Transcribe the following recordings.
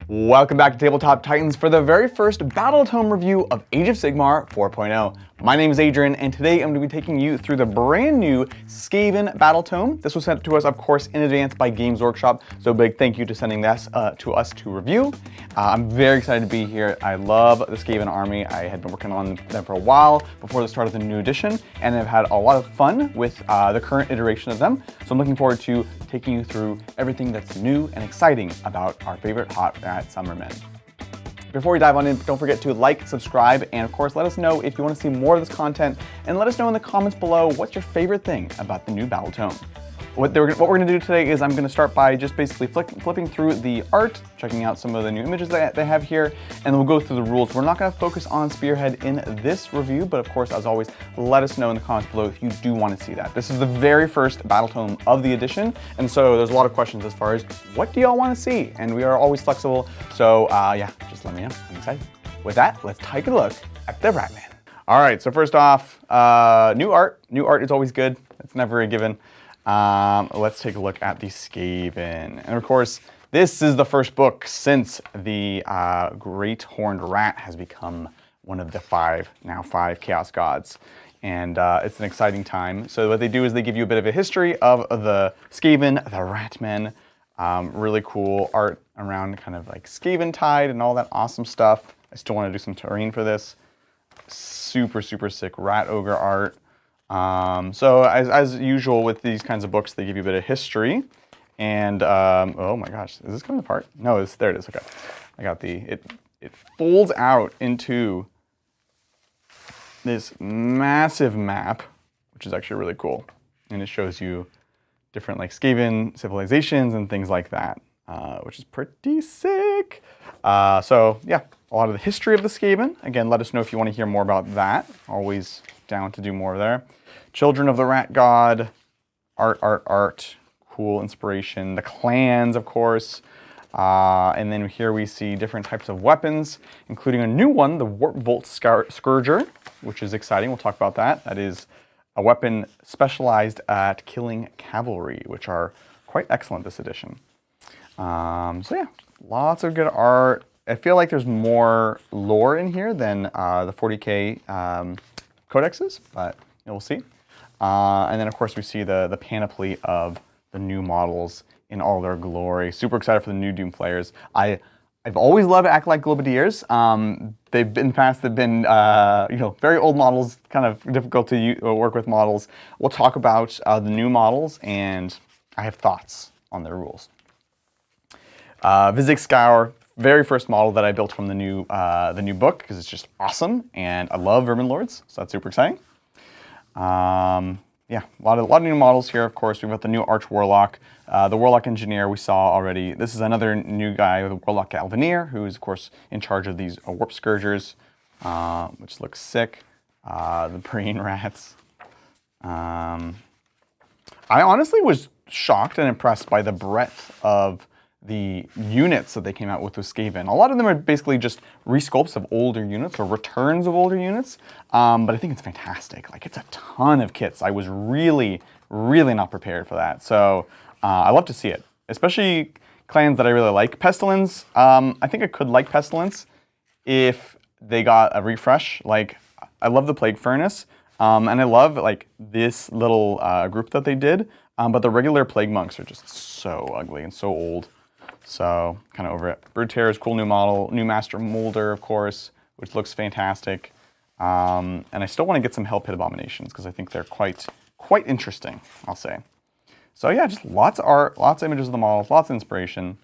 Welcome back to Tabletop Titans for the very first Battletome review of Age of Sigmar 4.0. My name is Adrian, and today I'm going to be taking you through the brand new Skaven Battletome. This was sent to us, of course, in advance by Games Workshop, so big thank you to sending this to us to review. I'm very excited to be here. I love the Skaven army. I had been working on them for a while before the start of the new edition, and I've had a lot of fun with the current iteration of them. So I'm looking forward to taking you through everything that's new and exciting about our favorite hot rat summermen. Before we dive on in, don't forget to like, subscribe, and of course let us know if you want to see more of this content, and let us know in the comments below what's your favorite thing about the new Battletome. What we're going to do today is I'm going to start by just basically flipping through the art, checking out some of the new images that they have here, and then we'll go through the rules. We're not going to focus on Spearhead in this review, but of course, as always, let us know in the comments below if you do want to see that. This is the very first Battletome of the edition, and so there's a lot of questions as far as what do y'all want to see, and we are always flexible, so yeah, just let me know. I'm excited. With that, let's take a look at the Ratman. All right, so first off, new art. New art is always good. It's never a given. Let's take a look at the Skaven. And of course, this is the first book since the Great Horned Rat has become one of the now five Chaos Gods. And it's an exciting time. So what they do is they give you a bit of a history of the Skaven, the Ratmen. Really cool art around kind of like Vermintide and all that awesome stuff. I still want to do some terrain for this. Super, super sick Rat Ogre art. So as usual with these kinds of books, they give you a bit of history, and oh my gosh, is this coming apart? No, there it is. Okay, I got it folds out into this massive map, which is actually really cool, and it shows you different like Skaven civilizations and things like that, which is pretty sick. So yeah, a lot of the history of the Skaven. Again, let us know if you want to hear more about that. Always down to do more there. Children of the Rat God, art, cool inspiration. The clans, of course. And then here we see different types of weapons, including a new one, the Warpvolt Scourge, which is exciting. We'll talk about that. That is a weapon specialized at killing cavalry, which are quite excellent this edition. So yeah, lots of good art. I feel like there's more lore in here than the 40k codexes, but we'll see. And then of course we see the panoply of the new models in all their glory. Super excited for the new Doom players. I've always loved Acolyte Globadiers. In the past they've been very old models, kind of difficult to work with models. We'll talk about the new models, and I have thoughts on their rules. Vizig Scour, very first model that I built from the new book, because it's just awesome, and I love Vermin Lords, so that's super exciting. Yeah, a lot of new models here. Of course, we've got the new Arch Warlock, the Warlock Engineer we saw already. This is another new guy, the Warlock Galvan, who is of course in charge of these Warp Scourgers, which looks sick. The Brain Rats. I honestly was shocked and impressed by the breadth of the units that they came out with Skaven. A lot of them are basically just resculpts of older units or returns of older units, but I think it's fantastic. Like, it's a ton of kits. I was really, really not prepared for that. So I love to see it, especially clans that I really like. Pestilence, I think I could like Pestilence if they got a refresh. Like, I love the Plague Furnace, and I love like this little group that they did, but the regular Plague Monks are just so ugly and so old. So, kind of over it. Brood Terror is cool new model. New Master Molder, of course, which looks fantastic. And I still want to get some Hell Pit Abominations, because I think they're quite interesting, I'll say. So yeah, just lots of art, lots of images of the models, lots of inspiration.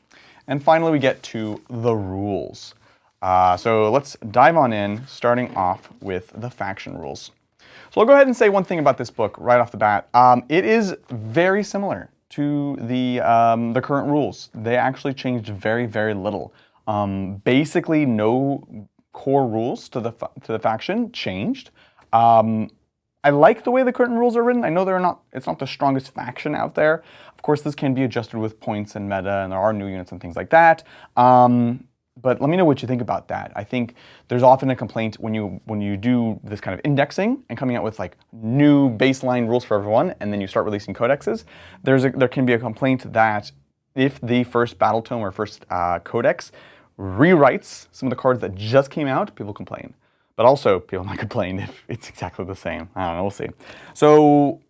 And finally, we get to the rules. So let's dive on in, starting off with the faction rules. So I'll go ahead and say one thing about this book right off the bat. It is very similar to the current rules. They actually changed very, very little. Basically, no core rules to the faction changed. I like the way the current rules are written. I know it's not the strongest faction out there. Of course, this can be adjusted with points and meta, and there are new units and things like that. But let me know what you think about that. I think there's often a complaint when you do this kind of indexing and coming out with like new baseline rules for everyone, and then you start releasing codexes. There can be a complaint that if the first Battletome or first codex rewrites some of the cards that just came out, people complain. But also, people might complain if it's exactly the same. I don't know, we'll see. So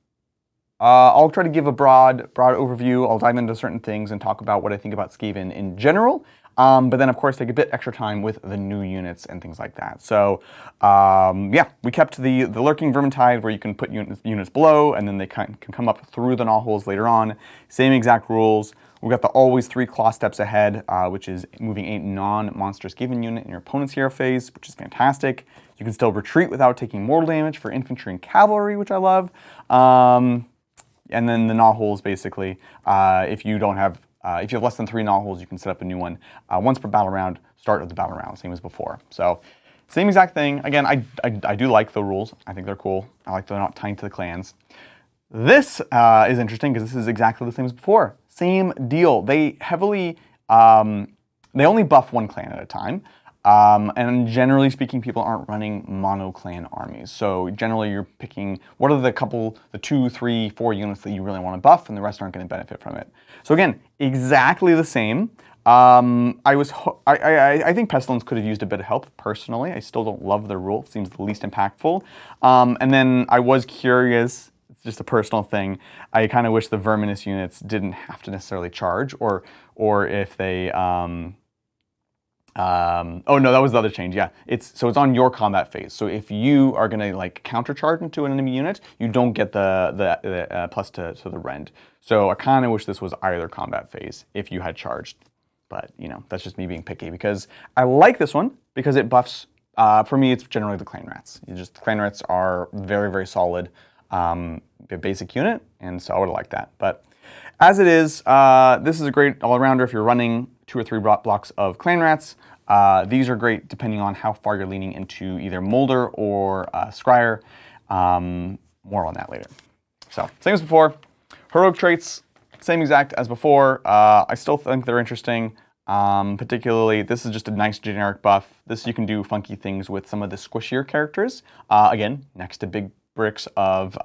I'll try to give a broad overview. I'll dive into certain things and talk about what I think about Skaven in general. But then, of course, take a bit extra time with the new units and things like that. So, yeah, we kept the Lurking Vermintide, where you can put units below, and then they can come up through the knotholes later on. Same exact rules. We've got the always 3 claw steps ahead, which is moving a non-monster Skaven unit in your opponent's hero phase, which is fantastic. You can still retreat without taking mortal damage for infantry and cavalry, which I love. And then the knotholes, basically, if you have less than 3 knotholes, you can set up a new one once per battle round, start of the battle round, same as before. So, same exact thing. Again, I do like the rules. I think they're cool. I like they're not tied to the clans. This is interesting because this is exactly the same as before. Same deal. They heavily, they only buff one clan at a time. And generally speaking, people aren't running mono-clan armies. So generally you're picking what are the 2, 3, 4 units that you really want to buff, and the rest aren't going to benefit from it. So again, exactly the same. I think Pestilence could have used a bit of help personally. I still don't love the rule. It seems the least impactful. And then I was curious, it's just a personal thing. I kind of wish the Verminous units didn't have to necessarily charge, or if they oh no, that was the other change. Yeah, it's on your combat phase. So if you are gonna like countercharge into an enemy unit, you don't get the plus to the rend. So I kind of wish this was either combat phase if you had charged. But you know, that's just me being picky because I like this one because it buffs. For me, it's generally the clan rats. Clan rats are very, very solid basic unit, and so I would like that. But as it is, this is a great all-arounder if you're running 2 or 3 blocks of clan rats. These are great depending on how far you're leaning into either Molder or Scryer. More on that later. So, same as before. Heroic traits, same exact as before. I still think they're interesting. Particularly, this is just a nice generic buff. This you can do funky things with some of the squishier characters. Again, next to big bricks of...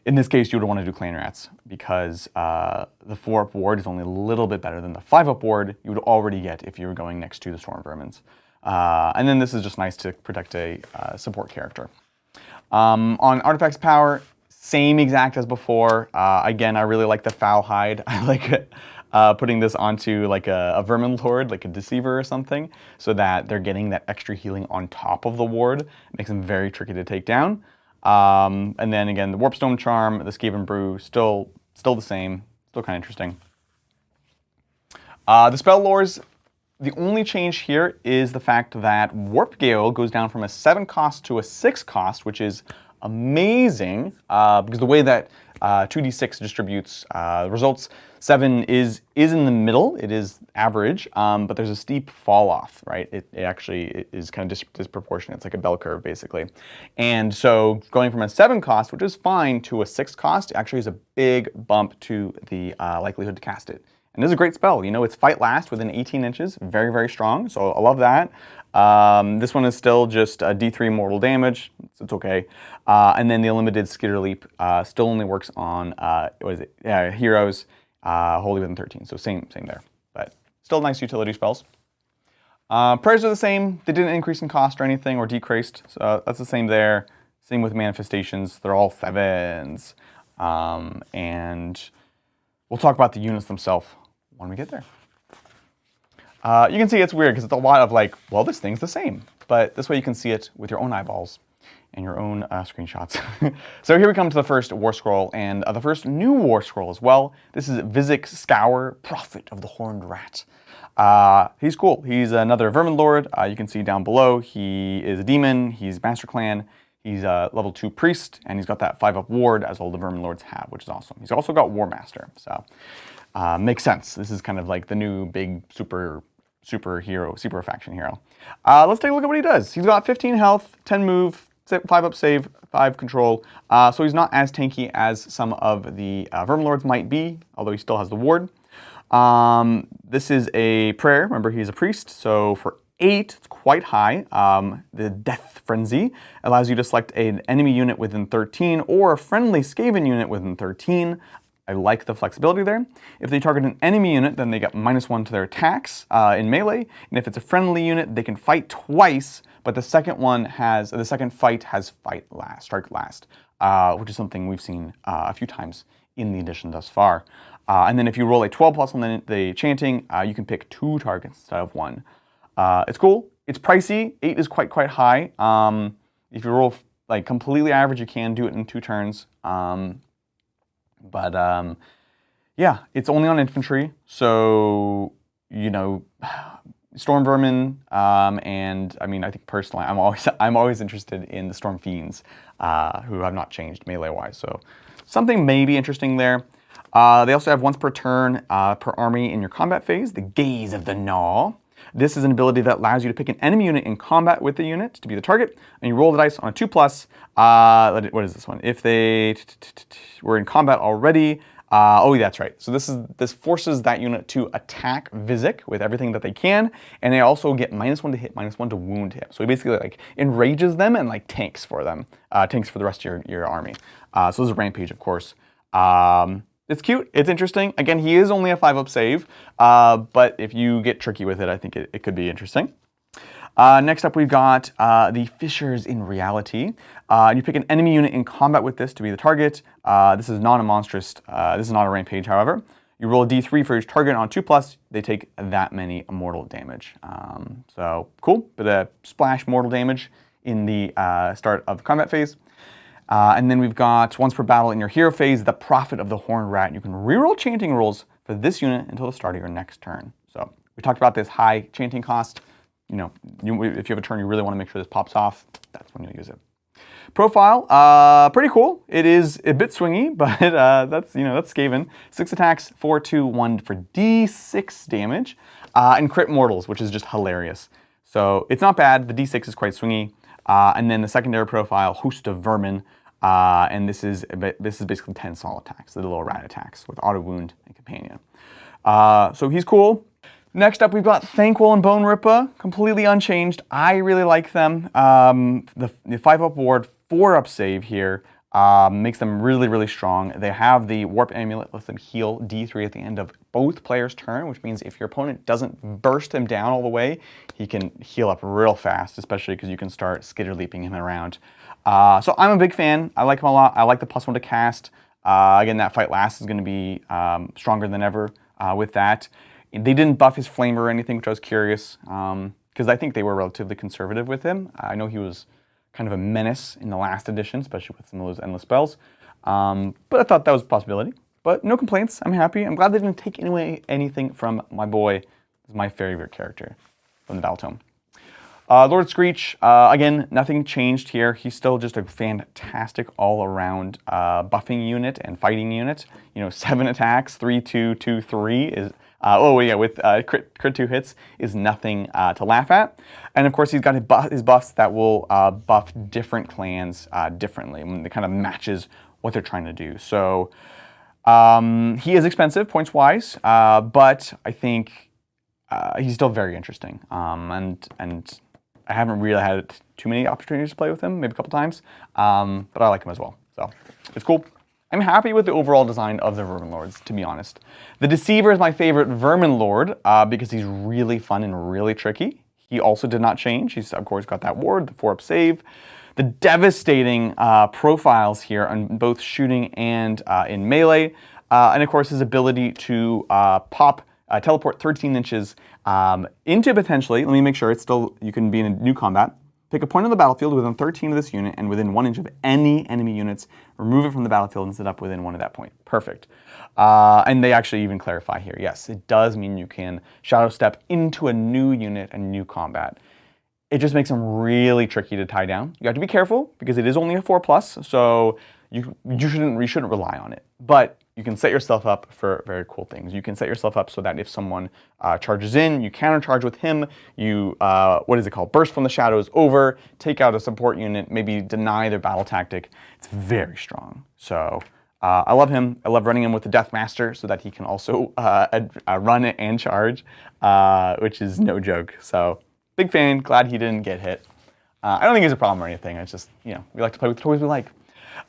in this case, you would want to do clan rats because the 4-up ward is only a little bit better than the 5-up ward you would already get if you were going next to the storm vermins. And then this is just nice to protect a support character. On artifacts power, same exact as before. Again, I really like the foul hide. I like putting this onto like a Vermin Lord, like a Deceiver or something, so that they're getting that extra healing on top of the ward. It makes them very tricky to take down. And then again, the Warpstone Charm, the Skaven Brew, still the same, still kind of interesting. The spell lores, the only change here is the fact that Warp Gale goes down from a 7 cost to a 6 cost, which is amazing, because the way that 2d6 distributes results, 7 is in the middle, it is average, but there's a steep fall off, right? It actually is kind of disproportionate. It's like a bell curve, basically. And so going from a 7 cost, which is fine, to a 6 cost actually is a big bump to the likelihood to cast it. And this is a great spell. You know, it's fight last within 18 inches, very, very strong, so I love that. This one is still just D3 mortal damage, it's okay. And then the unlimited Skitter Leap still only works on, what is it? Yeah, heroes wholly within 13, so same there. But still nice utility spells. Prayers are the same, they didn't increase in cost or anything, or decreased, so that's the same there. Same with manifestations, they're all 7s. And we'll talk about the units themselves when we get there. You can see it's weird because it's a lot of like, well, this thing's the same. But this way you can see it with your own eyeballs and your own screenshots. So here we come to the first War Scroll, and the first new War Scroll as well. This is Vizek Scour, Prophet of the Horned Rat. He's cool. He's another Vermin Lord. You can see down below, he is a demon, he's Master Clan, he's a level 2 priest, and he's got that 5-up ward as all the Vermin Lords have, which is awesome. He's also got War Master, so makes sense. This is kind of like the new big super faction hero. Let's take a look at what he does. He's got 15 health, 10 move, 5-up save, 5 control. So he's not as tanky as some of the Vermin Lords might be, although he still has the ward. This is a prayer. Remember, he's a priest, so for 8, it's quite high. The Death Frenzy allows you to select an enemy unit within 13 or a friendly Skaven unit within 13. I like the flexibility there. If they target an enemy unit, then they get -1 to their attacks in melee. And if it's a friendly unit, they can fight twice, but the second fight has strike last, which is something we've seen a few times in the edition thus far. And then if you roll a 12+ on the chanting, you can pick 2 targets instead of 1. It's cool. It's pricey. 8 is quite high. If you roll like completely average, you can do it in 2 turns. Yeah, it's only on infantry, so you know, Storm Vermin, and I mean, I think personally, I'm always interested in the Storm Fiends, who have not changed melee-wise. So something may be interesting there. They also have once per turn per army in your combat phase, the Gaze of the Gnaw. This is an ability that allows you to pick an enemy unit in combat with the unit to be the target, and you roll the dice on a 2+. What is this one? If they were in combat already, oh, that's right. So this forces that unit to attack Vizek with everything that they can, and they also get -1 to hit, -1 to wound him. So he basically like enrages them and like tanks for them, tanks for the rest of your army. So this is a rampage, of course. It's cute, it's interesting. Again, he is only a 5-up save, but if you get tricky with it, I think it could be interesting. Next up, we've got the Fissures in Reality. You pick an enemy unit in combat with this to be the target. This is not a monstrous, this is not a rampage, however. You roll a d3 for each target on 2+, they take that many mortal damage. So cool, bit of splash mortal damage in the start of the combat phase. And then we've got, once per battle in your hero phase, the Prophet of the Horned Rat. You can reroll chanting rolls for this unit until the start of your next turn. So we talked about this high chanting cost. You know, if you have a turn you really want to make sure this pops off, that's when you'll use it. Profile, pretty cool. It is a bit swingy, but that's Skaven. 6 attacks, 4/2/1 for d6 damage, and crit mortals, which is just hilarious. So it's not bad. The d6 is quite swingy. And then the secondary profile, Host of Vermin. And this is basically 10 solid attacks, the little rat attacks with auto wound and companion. So he's cool. Next up, we've got Thanquol and Bone Ripper, completely unchanged. I really like them. The 5-up ward, 4-up save here makes them really strong. They have the Warp Amulet, lets them heal D3 at the end of both players' turn, which means if your opponent doesn't burst him down all the way, he can heal up real fast, especially because you can start skitter leaping him around. So I'm a big fan. I like him a lot. I like the +1 to cast. Again, that fight last is going to be stronger than ever with that. They didn't buff his flamer or anything, which I was curious, because I think they were relatively conservative with him. I know he was kind of a menace in the last edition, especially with some of those endless spells. But I thought that was a possibility. But no complaints. I'm happy. I'm glad they didn't take away anything from my boy. This is my favorite character from the Battletome. Lord Screech, again, nothing changed here. He's still just a fantastic all-around buffing unit and fighting unit. You know, 7 attacks, 3/2, 2/3 is... with crit 2 hits is nothing to laugh at. And of course, he's got his buffs that will buff different clans differently. I mean, it kind of matches what they're trying to do. So he is expensive points-wise, but I think he's still very interesting. And I haven't really had too many opportunities to play with him, maybe a couple times, but I like him as well. So it's cool. I'm happy with the overall design of the Vermin Lords, to be honest. The Deceiver is my favorite Vermin Lord because he's really fun and really tricky. He also did not change. He's, of course, got that ward, the 4-up save. The devastating profiles here on both shooting and in melee. And, of course, his ability to teleport 13 inches into potentially, let me make sure it's still, you can be in a new combat. Pick a point on the battlefield within 13 of this unit and within 1 inch of any enemy units. Remove it from the battlefield and set up within 1 of that point. Perfect. And they actually even clarify here. Yes, it does mean you can shadow step into a new unit and new combat. It just makes them really tricky to tie down. You have to be careful because it is only a 4+, so you shouldn't rely on it. But you can set yourself up for very cool things. You can set yourself up so that if someone charges in, you countercharge with him, you, burst from the shadows over, take out a support unit, maybe deny their battle tactic. It's very strong. So I love him. I love running him with the Death Master so that he can also run and charge, which is no joke. So big fan, glad he didn't get hit. I don't think he's a problem or anything. It's just, we like to play with the toys we like.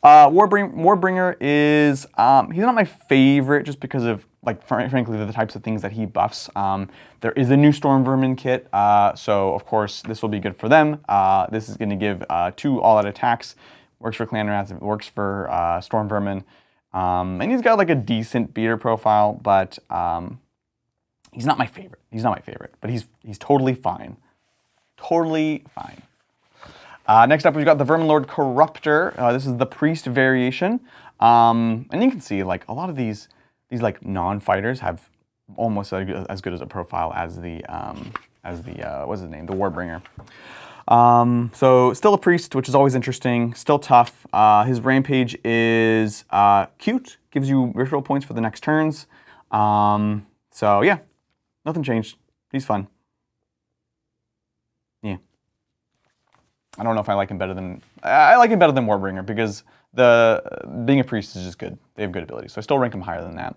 Warbringer is, he's not my favorite just because of, like, frankly, the types of things that he buffs. There is a new Storm Vermin kit, so of course this will be good for them. This is going to give 2 all-out attacks. Works for Clan Rats, it works for Storm Vermin. And he's got like a decent beater profile, but he's not my favorite. He's not my favorite, but he's totally fine. Totally fine. Next up, we've got the Verminlord Corruptor. This is the Priest variation. And you can see, like, a lot of these like non-fighters have almost as good as a profile as the what's his name, the Warbringer. So still a priest, which is always interesting. Still tough. His rampage is cute. Gives you ritual points for the next turns. So yeah, nothing changed. He's fun. Yeah. I don't know if I like him better than Warbringer because being a priest is just good. They have good abilities, so I still rank him higher than that.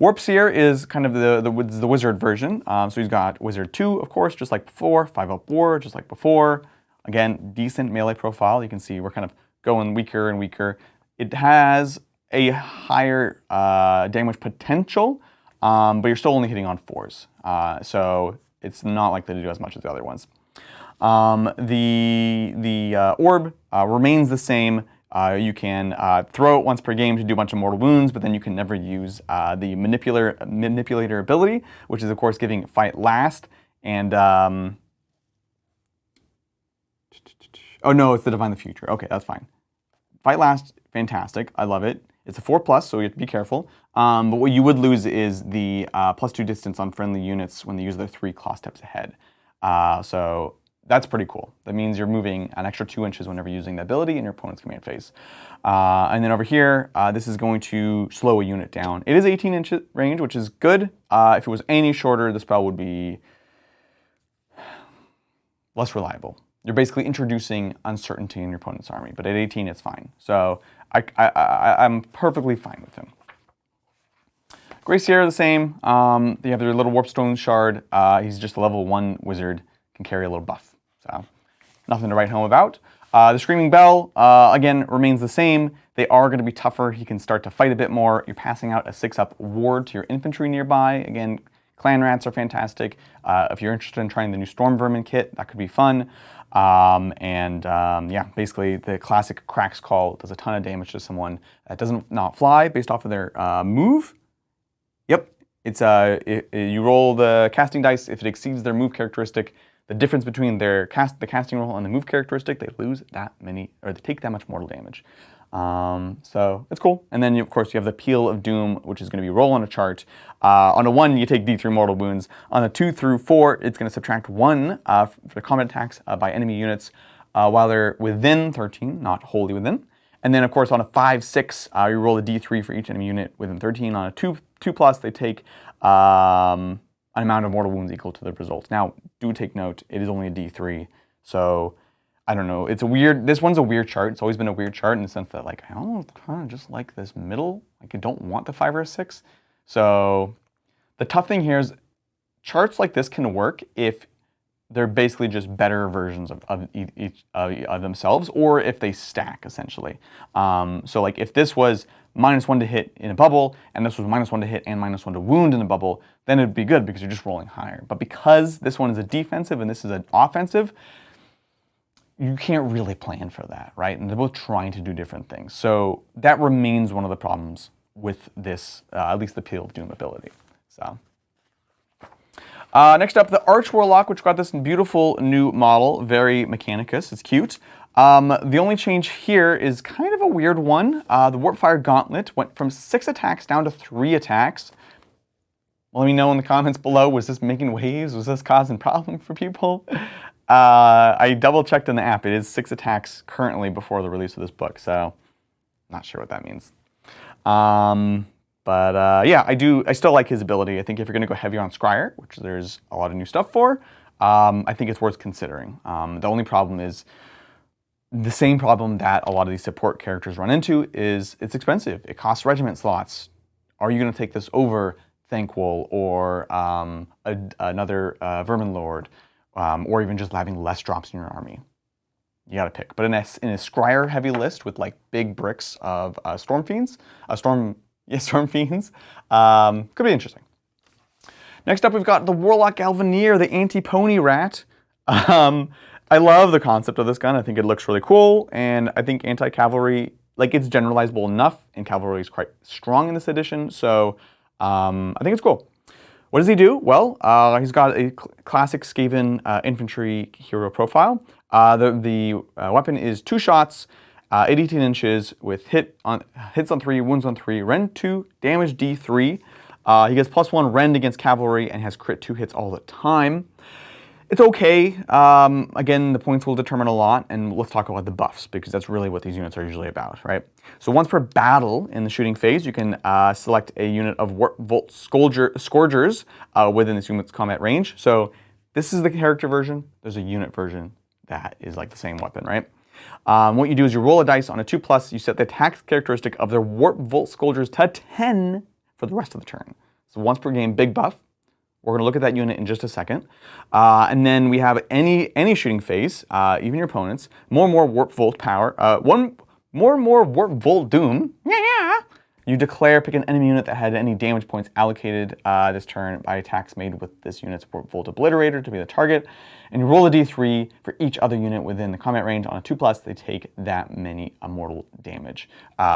Warpseer is kind of the wizard version. So he's got Wizard 2, of course, just like before. 5-up war, just like before. Again, decent melee profile. You can see we're kind of going weaker and weaker. It has a higher damage potential, but you're still only hitting on 4s. So it's not likely to do as much as the other ones. The orb remains the same. You can throw it once per game to do a bunch of mortal wounds, but then you can never use the manipulator ability, which is of course giving fight last. And oh no, it's the Divine the Future. Okay, that's fine. Fight last, fantastic. I love it. It's a 4+, so you have to be careful. But what you would lose is the +2 distance on friendly units when they use their 3 claw steps ahead. So that's pretty cool. That means you're moving an extra 2 inches whenever using the ability in your opponent's command phase. And then over here, this is going to slow a unit down. It is 18-inch range, which is good. If it was any shorter, the spell would be less reliable. You're basically introducing uncertainty in your opponent's army, but at 18, it's fine. So I'm perfectly fine with him. Gracier, the same. They have their little Warpstone Shard. He's just a level 1 wizard, can carry a little buff. So nothing to write home about. The Screaming Bell, again, remains the same. They are going to be tougher. He can start to fight a bit more. You're passing out a 6-up ward to your infantry nearby. Again, Clan Rats are fantastic. If you're interested in trying the new Storm Vermin kit, that could be fun. Yeah, basically the classic Cracks Call does a ton of damage to someone that doesn't not fly based off of their move. Yep, it's you roll the casting dice. If it exceeds their move characteristic, the difference between the casting roll and the move characteristic, they lose that many, or they take that much mortal damage. So it's cool. And then, of course, you have the Peel of Doom, which is going to be roll on a chart. On a 1, you take D3 mortal wounds. On a 2 through 4, it's going to subtract 1 for combat attacks by enemy units while they're within 13, not wholly within. And then, of course, on a 5, 6, you roll a D3 for each enemy unit within 13. On a 2+, they take an amount of mortal wounds equal to the results. Now, do take note, it is only a D3, so I don't know. It's a weird, this one's a weird chart. It's always been a weird chart in the sense that, like, I don't kind of just like this middle. Like, I don't want the 5 or a 6. So the tough thing here is charts like this can work if they're basically just better versions of each of themselves, or if they stack, essentially. So, like, if this was -1 to hit in a bubble, and this was -1 to hit and -1 to wound in a bubble, then it'd be good because you're just rolling higher. But because this one is a defensive and this is an offensive, you can't really plan for that, right? And they're both trying to do different things. So that remains one of the problems with this, at least the Peel of Doom ability. So next up, the Arch Warlock, which got this beautiful new model, very Mechanicus. It's cute. The only change here is kind of a weird one. The Warpfire Gauntlet went from 6 attacks down to 3 attacks. Let me know in the comments below, was this making waves? Was this causing problems for people? I double-checked in the app. It is 6 attacks currently before the release of this book, so not sure what that means. Yeah, I still like his ability. I think if you're going to go heavier on Scryer, which there's a lot of new stuff for, I think it's worth considering. The only problem is the same problem that a lot of these support characters run into is it's expensive. It costs regiment slots. Are you going to take this over Thanquol or another Verminlord, or even just having less drops in your army? You gotta pick. But in a Scryer heavy list with like big bricks of Storm Fiends, Storm Fiends, could be interesting. Next up, we've got the Warlock Galvan, the anti-pony rat. I love the concept of this gun. I think it looks really cool, and I think anti-cavalry, like, it's generalizable enough, and cavalry is quite strong in this edition, so I think it's cool. What does he do? Well, he's got a classic Skaven infantry hero profile. The weapon is 2 shots, 18 inches with hits on 3, wounds on 3, rend 2, damage D3. He gets +1 rend against cavalry and has crit 2 hits all the time. It's okay. Again, the points will determine a lot, and let's talk about the buffs, because that's really what these units are usually about, right? So once per battle in the shooting phase, you can select a unit of Warpvolt Scourgers within this unit's combat range. So this is the character version. There's a unit version that is like the same weapon, right? What you do is you roll a dice on a 2+, you set the attack characteristic of their Warpvolt Scourgers to 10 for the rest of the turn. So once per game, big buff. We're going to look at that unit in just a second. And then we have any shooting phase, even your opponents, more and more Warpvolt power, more and more Warpvolt Doom. Yeah. You declare, pick an enemy unit that had any damage points allocated this turn by attacks made with this unit's Warpvolt Obliterator to be the target. And you roll a d3 for each other unit within the combat range. On a 2+, they take that many mortal damage.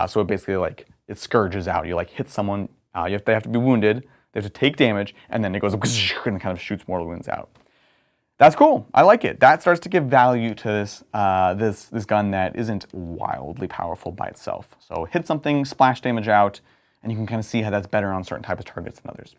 So it basically, like, it scourges out. You like hit someone, they have to be wounded. They have to take damage, and then it goes and kind of shoots mortal wounds out. That's cool. I like it. That starts to give value to this this gun that isn't wildly powerful by itself. So hit something, splash damage out, and you can kind of see how that's better on certain types of targets than others.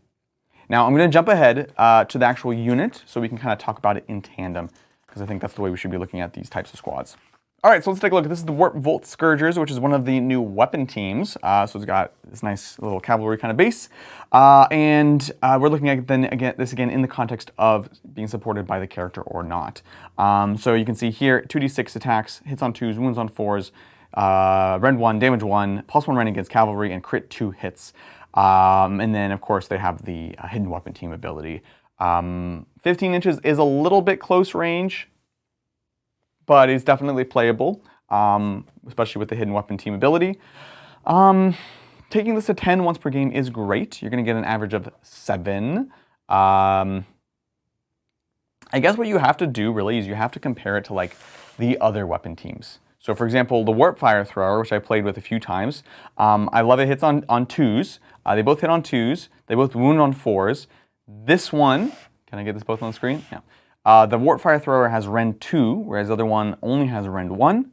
Now I'm going to jump ahead to the actual unit so we can kind of talk about it in tandem, because I think that's the way we should be looking at these types of squads. All right, so let's take a look. This is the Warpvolt Scourgers, which is one of the new weapon teams. So it's got this nice little cavalry kind of base. And we're looking at this again in the context of being supported by the character or not. So you can see here, 2d6 attacks, hits on 2s, wounds on 4s, rend 1, damage 1, +1 rend against cavalry, and crit 2 hits. And then, of course, they have the hidden weapon team ability. 15 inches is a little bit close range, but it's definitely playable, especially with the hidden weapon team ability. Taking this to 10 once per game is great. You're going to get an average of 7. I guess what you have to do really is you have to compare it to like the other weapon teams. So for example, the Warpfire Thrower, which I played with a few times, I love it hits on 2s. They both hit on 2s. They both wound on 4s. This one, can I get this both on the screen? Yeah. The Warpfire Thrower has rend 2, whereas the other one only has rend 1.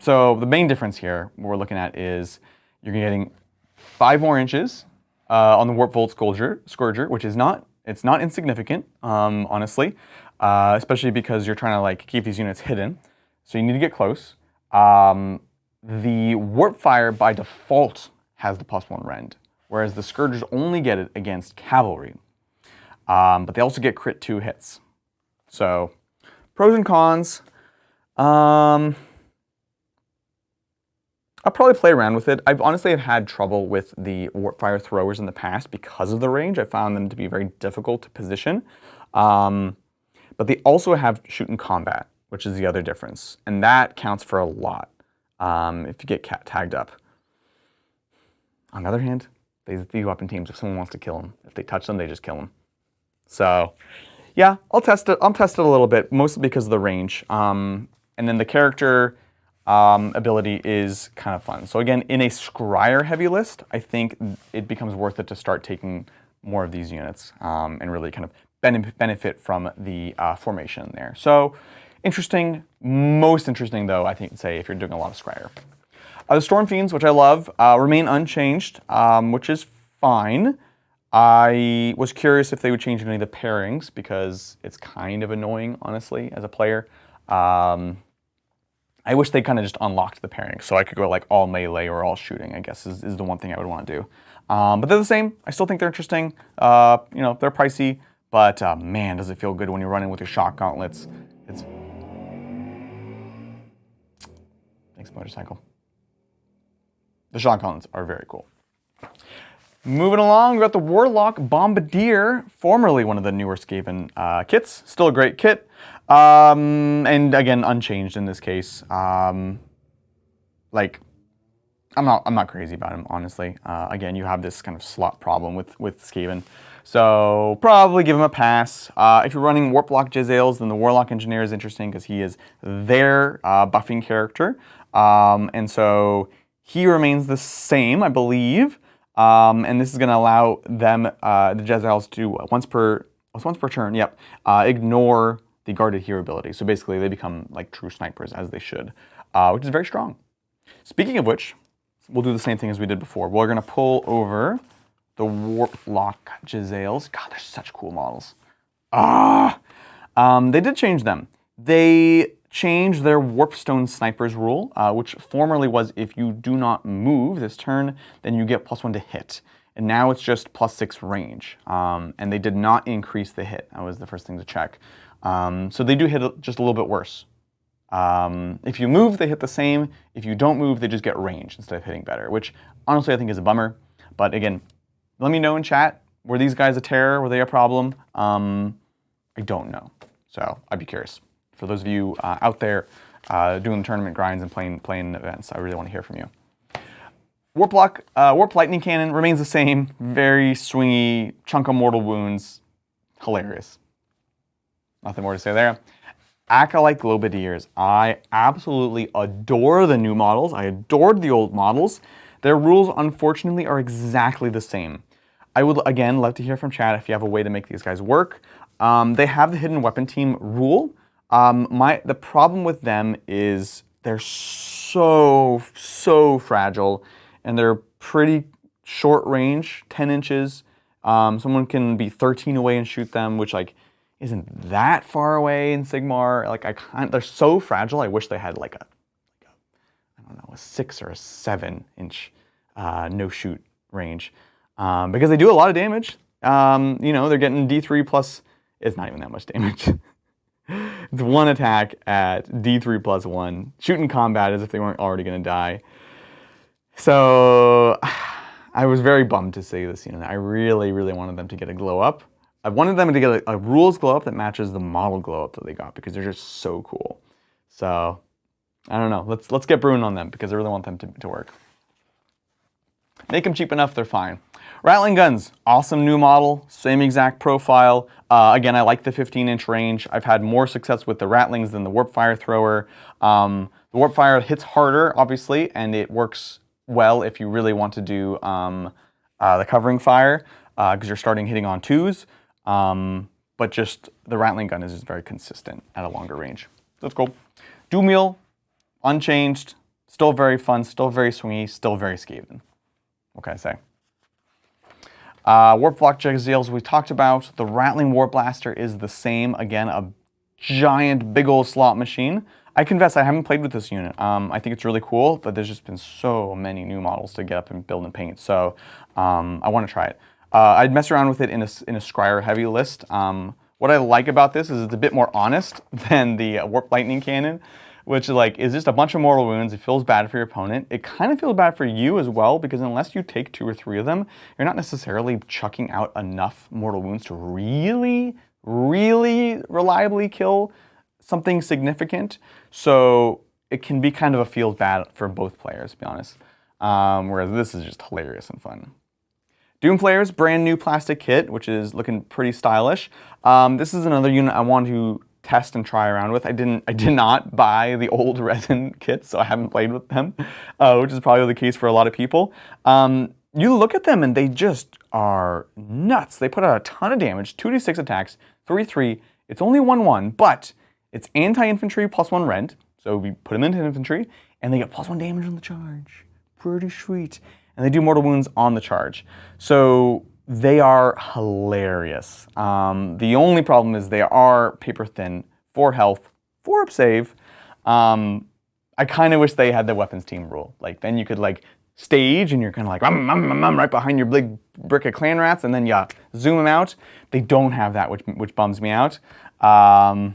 So the main difference here we're looking at is you're getting 5 more inches on the Warpvolt Scourger, which is not insignificant, honestly, especially because you're trying to like keep these units hidden. So you need to get close. The Warpfire by default has the +1 rend, whereas the Scourgers only get it against cavalry. But they also get crit 2 hits. So, pros and cons. I'll probably play around with it. I've honestly had trouble with the Warpfire Throwers in the past because of the range. I found them to be very difficult to position. But they also have shoot and combat, which is the other difference. And that counts for a lot if you get tagged up. On the other hand, these weapon teams, if someone wants to kill them, if they touch them, they just kill them. So, yeah, I'll test it a little bit, mostly because of the range. And then the character ability is kind of fun. So again, in a Scryer heavy list, I think it becomes worth it to start taking more of these units and really kind of benefit from the formation there. So, interesting. Most interesting, though, I think, say, if you're doing a lot of Scryer. The Storm Fiends, which I love, remain unchanged, which is fine. I was curious if they would change any of the pairings because it's kind of annoying, honestly, as a player. I wish they kind of just unlocked the pairing so I could go like all melee or all shooting, I guess is the one thing I would want to do. But they're the same. I still think they're interesting. You know, they're pricey, but man, does it feel good when you're running with your shock gauntlets. Thanks, motorcycle. The shock gauntlets are very cool. Moving along, we got the Warlock Bombadier, formerly one of the newer Skaven kits. Still a great kit, and again unchanged in this case. Like, I'm not crazy about him, honestly. Again, you have this kind of slot problem with Skaven, so probably give him a pass. If you're running Warplock Jezzails, then the Warlock Engineer is interesting because he is their buffing character, and so he remains the same, I believe. And this is going to allow them, the Jezzails, to once per turn, ignore the guarded hero ability. So basically, they become like true snipers as they should, which is very strong. Speaking of which, we'll do the same thing as we did before. We're going to pull over the Warplock Jezzails. God, they're such cool models. They did change them. They changed their Warpstone Snipers rule, which formerly was if you do not move this turn, then you get +1 to hit. And now it's just +6 range. And they did not increase the hit. That was the first thing to check. So they do hit just a little bit worse. If you move, they hit the same. If you don't move, they just get range instead of hitting better, which honestly I think is a bummer. But again, let me know in chat. Were these guys a terror? Were they a problem? I don't know. So I'd be curious. For those of you out there doing tournament grinds and playing events, I really want to hear from you. Warp Lightning Cannon remains the same. Very swingy, chunk of mortal wounds. Hilarious. Nothing more to say there. Acolyte Globadiers. I absolutely adore the new models. I adored the old models. Their rules, unfortunately, are exactly the same. I would, again, love to hear from chat if you have a way to make these guys work. They have the hidden weapon team rule. The problem with them is they're so fragile, and they're pretty short range, 10 inches. Someone can be 13 away and shoot them, which like isn't that far away in Sigmar. Like they're so fragile. I wish they had like I don't know, a 6 or a 7 inch no shoot range, because they do a lot of damage. You know, they're getting D3 plus. It's not even that much damage. It's 1 attack at D3 +1. Shooting combat as if they weren't already going to die. So I was very bummed to see this unit. I really wanted them to get a glow up. I wanted them to get a rules glow up that matches the model glow up that they got, because they're just so cool. So I don't know. Let's get brewing on them, because I really want them to work. Make them cheap enough, they're fine. Ratling Guns, awesome new model, same exact profile. Again, I like the 15-inch range. I've had more success with the Ratlings than the Warpfire Thrower. The Warpfire hits harder, obviously, and it works well if you really want to do the covering fire, because you're starting hitting on 2s. But just the Ratling Gun is just very consistent at a longer range. So that's cool. Doomiel, unchanged, still very fun, still very swingy, still very Skaven. What can I say? Warplock Jezzails we talked about. The Ratling War Blaster is the same. Again, a giant, big old slot machine. I confess I haven't played with this unit. I think it's really cool, but there's just been so many new models to get up and build and paint. So I want to try it. I'd mess around with it in a Scryer heavy list. What I like about this is it's a bit more honest than the Warp Lightning Cannon, which is just a bunch of mortal wounds. It feels bad for your opponent. It kind of feels bad for you as well, because unless you take 2 or 3 of them, you're not necessarily chucking out enough mortal wounds to really reliably kill something significant. So it can be kind of a feels bad for both players, to be honest. Whereas this is just hilarious and fun. Doomflayer's brand new plastic kit, which is looking pretty stylish. This is another unit I want to test and try around with. I did not buy the old resin kits, so I haven't played with them, which is probably the case for a lot of people. You look at them and they just are nuts. They put out a ton of damage, 2d6 attacks, 3/3. It's only 1/1, but it's anti-infantry +1 rend, so we put them into infantry, and they get +1 damage on the charge. Pretty sweet. And they do mortal wounds on the charge. So they are hilarious. The only problem is they are paper thin, 4 health, 4 up save. I kind of wish they had the weapons team rule. Like, then you could stage and you're kind of like right behind your big brick of clan rats, and then you zoom them out. They don't have that, which bums me out. But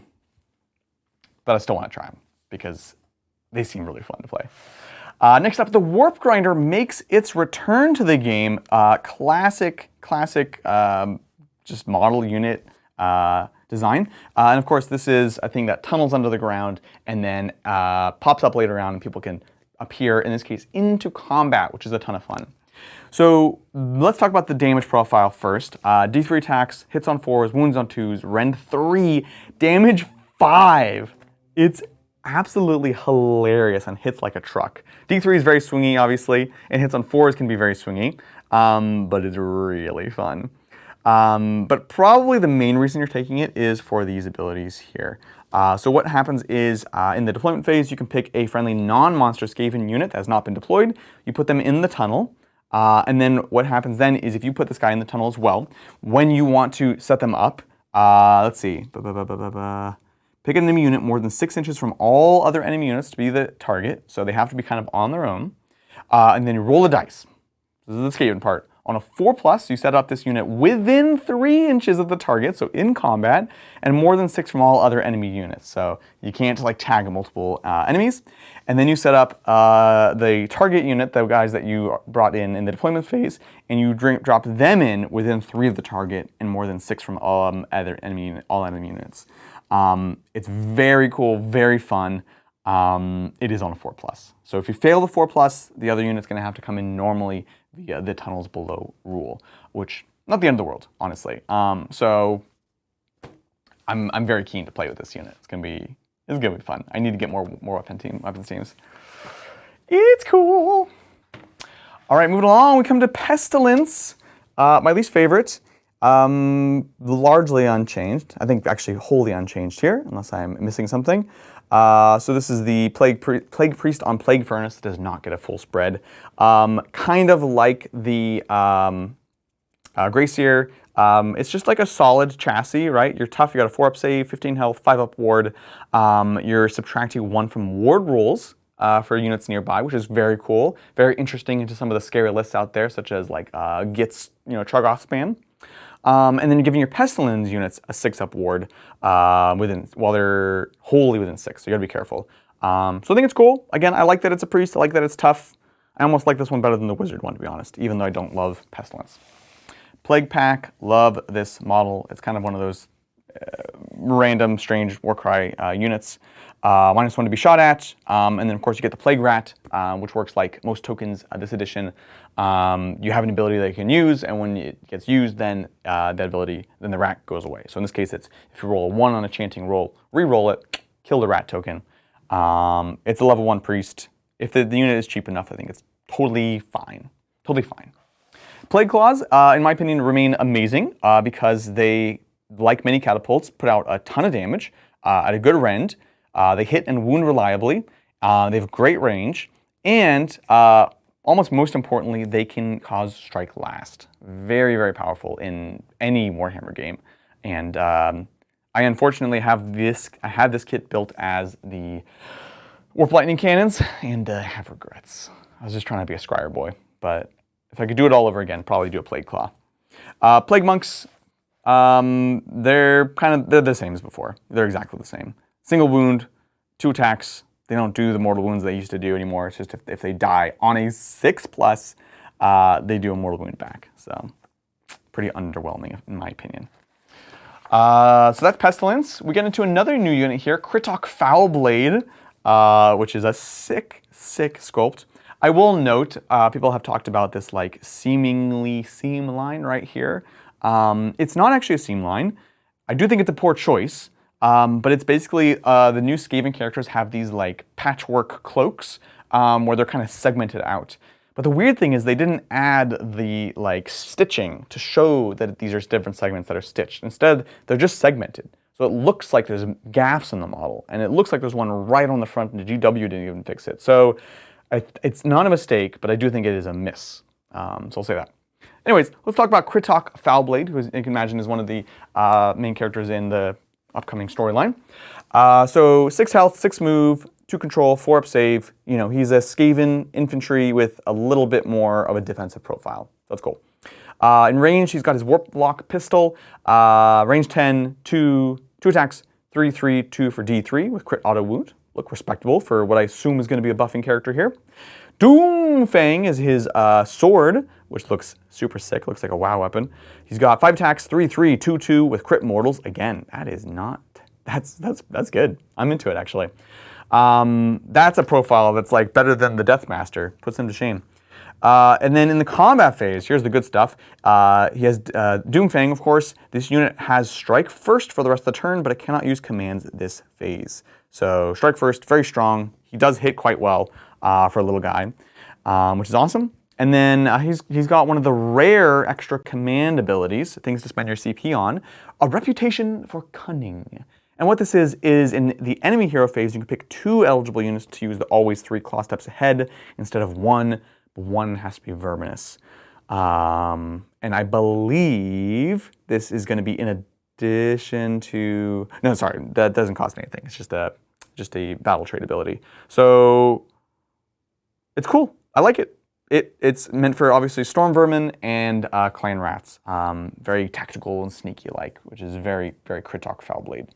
I still want to try them because they seem really fun to play. Next up, the Warp Grinder makes its return to the game. Classic, just model unit design. And of course, this is a thing that tunnels under the ground and then pops up later on, and people can appear, in this case, into combat, which is a ton of fun. So let's talk about the damage profile first. D3 attacks, hits on 4s, wounds on 2s, rend 3, damage 5. It's absolutely hilarious and hits like a truck. D3 is very swingy, obviously, and hits on 4s can be very swingy, but it's really fun. But probably the main reason you're taking it is for these abilities here. So what happens is, in the deployment phase, you can pick a friendly non-monster Skaven unit that has not been deployed. You put them in the tunnel, and then what happens then is if you put this guy in the tunnel as well, when you want to set them up, let's see, pick an enemy unit more than 6 inches from all other enemy units to be the target, so they have to be kind of on their own, and then you roll a dice. This is the Skaven part. On a 4+, you set up this unit within 3 inches of the target, so in combat, and more than 6 from all other enemy units. So you can't like tag multiple enemies. And then you set up the target unit, the guys that you brought in the deployment phase, and you drop them in within 3 of the target and more than 6 from all enemy units. It's very cool, very fun. It is on a 4+. So if you fail the 4+, the other unit's going to have to come in normally via the tunnels below rule, which not the end of the world, honestly. So I'm very keen to play with this unit. It's gonna be fun. I need to get more weapons teams. It's cool. All right, moving along, we come to Pestilence, my least favorite. Largely unchanged. I think actually wholly unchanged here, unless I'm missing something. So this is the Plague Priest on Plague Furnace. Does not get a full spread. Kind of like the Gracier. It's just like a solid chassis, right? You're tough, you got a 4-up save, 15 health, 5-up ward. You're subtracting 1 from ward rolls for units nearby, which is very cool. Very interesting into some of the scary lists out there, such as like Git's, Chug-off spam. And then you're giving your Pestilence units a 6-up ward while they're wholly within 6, so you gotta be careful. So I think it's cool. Again, I like that it's a priest, I like that it's tough. I almost like this one better than the wizard one, to be honest, even though I don't love Pestilence. Plague Pack, love this model. It's kind of one of those random, strange Warcry units. -1 to be shot at, and then of course you get the Plague Rat, which works like most tokens this edition. You have an ability that you can use, and when it gets used, then then the rat goes away. So in this case, it's if you roll a 1 on a chanting roll, re-roll it, kill the rat token. It's a level 1 priest. If the unit is cheap enough, I think it's totally fine. Totally fine. Plague Claws, in my opinion, remain amazing because they, like many catapults, put out a ton of damage at a good rend. They hit and wound reliably. They have great range, and almost most importantly, they can cause strike last. Very, very powerful in any Warhammer game. And I unfortunately have this. I had this kit built as the Warp Lightning Cannons, and I have regrets. I was just trying to be a Scryer boy, but if I could do it all over again, probably do a Plague Claw. Plague Monks, they're the same as before. They're exactly the same. Single wound, 2 attacks. They don't do the mortal wounds they used to do anymore. It's just if they die on a 6+, they do a mortal wound back. So pretty underwhelming in my opinion. So that's Pestilence. We get into another new unit here, Kitto Foulblade, which is a sick sculpt. I will note, people have talked about this like seemingly seam line right here. It's not actually a seam line. I do think it's a poor choice, but it's basically the new Skaven characters have these like patchwork cloaks where they're kind of segmented out. But the weird thing is they didn't add the like stitching to show that these are different segments that are stitched. Instead, they're just segmented. So it looks like there's gaps in the model, and it looks like there's one right on the front, and the GW didn't even fix it. So it's not a mistake, but I do think it is a miss. So I'll say that. Anyways, let's talk about Kitto Foulblade, who you can imagine is one of the main characters in the upcoming storyline. So 6 health, 6 move, 2 control, 4-up save. He's a Skaven infantry with a little bit more of a defensive profile. That's cool. In range, he's got his Warlock pistol. Range 10, 2 attacks, 3/3, 2 for D3 with crit auto wound. Look respectable for what I assume is going to be a buffing character here. Doomfang is his sword, which looks super sick. Looks like a WoW weapon. He's got 5 attacks, 3/3, 2/2 with crit mortals. Again, that is not. That's good. I'm into it actually. That's a profile that's like better than the Deathmaster. Puts him to shame. And then in the combat phase, here's the good stuff. He has Doomfang, of course. This unit has Strike First for the rest of the turn, but it cannot use commands this phase. So Strike First, very strong. He does hit quite well for a little guy, which is awesome. And then he's got one of the rare extra command abilities, things to spend your CP on, a Reputation for Cunning. And what this is in the enemy hero phase, you can pick 2 eligible units to use the always 3 claw steps ahead instead of 1. One has to be Verminous. And I believe this is going to be in addition to... No, sorry, that doesn't cost anything. It's just a battle trait ability. So it's cool. I like it. It's meant for, obviously, Storm Vermin and Clan Rats. Very tactical and sneaky-like, which is very, very Kitto Foulblade.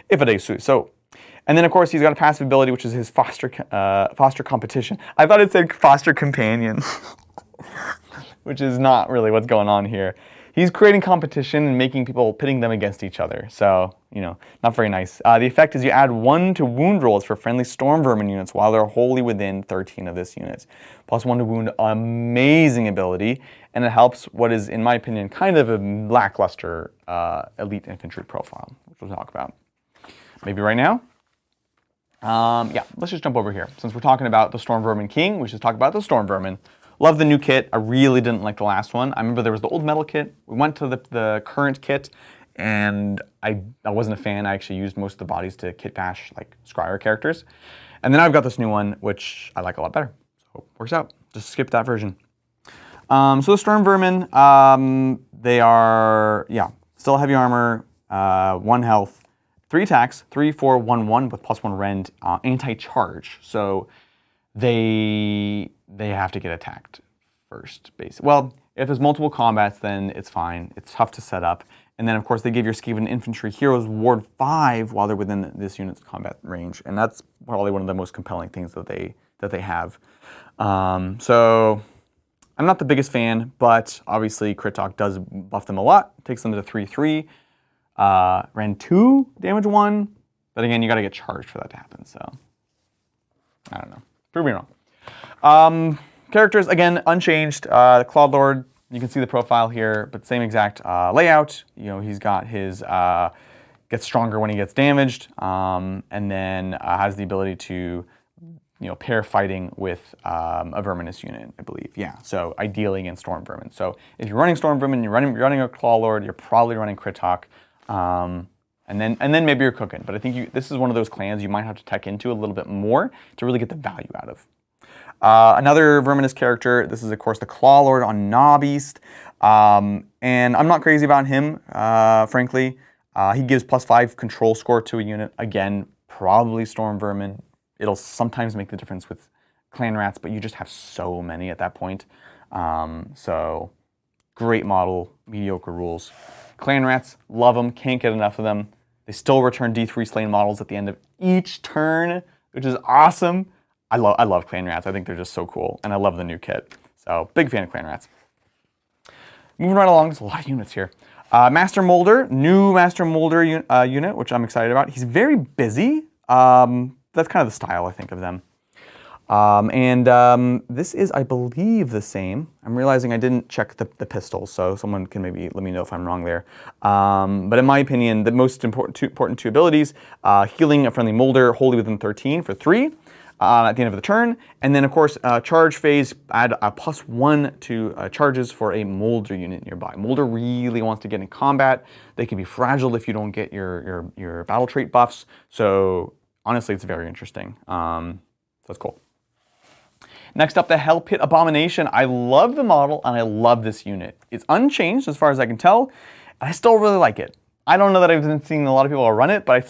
If it is so. And then, of course, he's got a passive ability, which is his Foster Competition. I thought it said Foster Companion, which is not really what's going on here. He's creating competition and making people, pitting them against each other. So, you know, not very nice. The effect is you add 1 to wound rolls for friendly Storm Vermin units while they're wholly within 13 of this unit. Plus 1 to wound, amazing ability. And it helps what is, in my opinion, kind of a lackluster elite infantry profile, which we'll talk about. Maybe right now? Yeah, let's just jump over here. Since we're talking about the Storm Vermin King, we should talk about the Storm Vermin. Love the new kit. I really didn't like the last one. I remember there was the old metal kit. We went to the current kit, and I wasn't a fan. I actually used most of the bodies to kit bash like Scryer characters. And then I've got this new one, which I like a lot better. So it works out. Just skip that version. So the Storm Vermin, they are, yeah, still heavy armor, 1 health, 3 attacks, 3, 4, 1, 1 with +1 rend, anti-charge. So they have to get attacked first, basically. Well, if there's multiple combats, then it's fine. It's tough to set up. And then, of course, they give your Skaven infantry heroes ward 5 while they're within this unit's combat range, and that's probably one of the most compelling things that they have. So I'm not the biggest fan, but obviously Kitto does buff them a lot. Takes them to 3/3. Ran 2, damage 1, but again, you got to get charged for that to happen. So I don't know. Prove me wrong. Characters again unchanged. The Clawlord, you can see the profile here, but same exact layout. You know, he's got his gets stronger when he gets damaged, and then has the ability to, you know, pair fighting with a Verminous unit, I believe. Yeah, so ideally against Storm Vermin. So if you're running Storm Vermin, you're running a Clawlord, you're probably running Kitto. And then maybe you're cooking. But I think this is one of those clans you might have to tech into a little bit more to really get the value out of. Another Verminous character, this is of course the Clawlord on Knobbeast. And I'm not crazy about him, frankly. He gives +5 control score to a unit. Again, probably Storm Vermin. It'll sometimes make the difference with Clan Rats, but you just have so many at that point. So great model, mediocre rules. Clan Rats, love them, can't get enough of them. They still return D3 slain models at the end of each turn, which is awesome. I love Clan Rats. I think they're just so cool, and I love the new kit. So big fan of Clan Rats. Moving right along, there's a lot of units here. Master Molder, new Master Molder unit, which I'm excited about. He's very busy. That's kind of the style, I think, of them. This is, I believe, the same. I'm realizing I didn't check the pistols, so someone can maybe let me know if I'm wrong there. But in my opinion, the most important two abilities, healing a friendly Molder wholly within 13 for 3 at the end of the turn. And then, of course, charge phase, add a +1 to charges for a Molder unit nearby. Molder really wants to get in combat. They can be fragile if you don't get your battle trait buffs. So honestly, it's very interesting. So that's cool. Next up, the Hell Pit Abomination. I love the model, and I love this unit. It's unchanged as far as I can tell, and I still really like it. I don't know that I've been seeing a lot of people run it, but I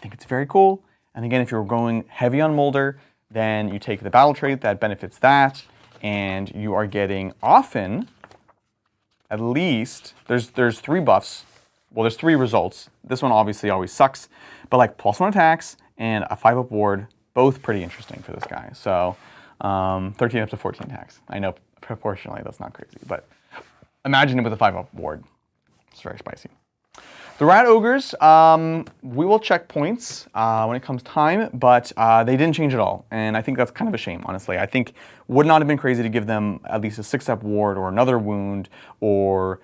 think it's very cool. And again, if you're going heavy on Molder, then you take the battle trait that benefits that, and you are getting often, at least, there's 3 buffs. Well, there's 3 results. This one obviously always sucks, but like +1 attacks and a 5-up ward, both pretty interesting for this guy. So 13 up to 14 attacks. I know proportionally that's not crazy, but imagine it with a 5-up ward. It's very spicy. The Rat Ogres, we will check points when it comes time, but they didn't change at all, and I think that's kind of a shame, honestly. I think would not have been crazy to give them at least a 6-up ward or another wound, or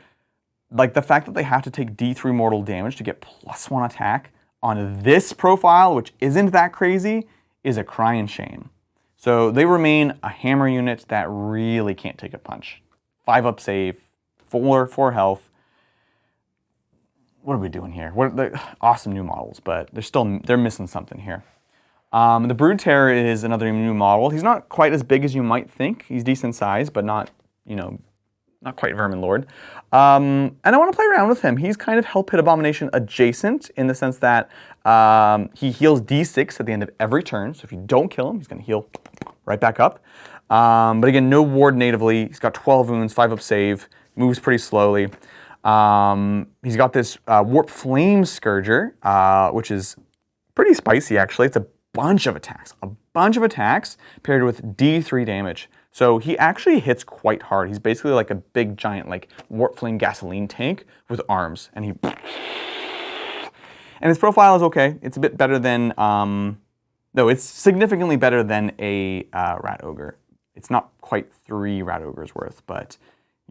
like the fact that they have to take D3 mortal damage to get +1 attack on this profile, which isn't that crazy, is a crying shame. So they remain a hammer unit that really can't take a punch. 5-up save, 4 health. What are we doing here? They're awesome new models, but they're missing something here. The Brood Terror is another new model. He's not quite as big as you might think. He's decent size, but not, not quite Vermin Lord. And I want to play around with him. He's kind of Hell Pit Abomination adjacent in the sense that he heals D6 at the end of every turn. So if you don't kill him, he's going to heal right back up. But again, no ward natively. He's got 12 wounds, 5-up save, moves pretty slowly. He's got this Warp Flame Scourger, which is pretty spicy actually. It's a bunch of attacks paired with D3 damage. So he actually hits quite hard. He's basically like a big giant like Warp Flame gasoline tank with arms, and his profile is okay. It's a bit better than, no, it's significantly better than a Rat Ogre. It's not quite 3 Rat Ogres worth, but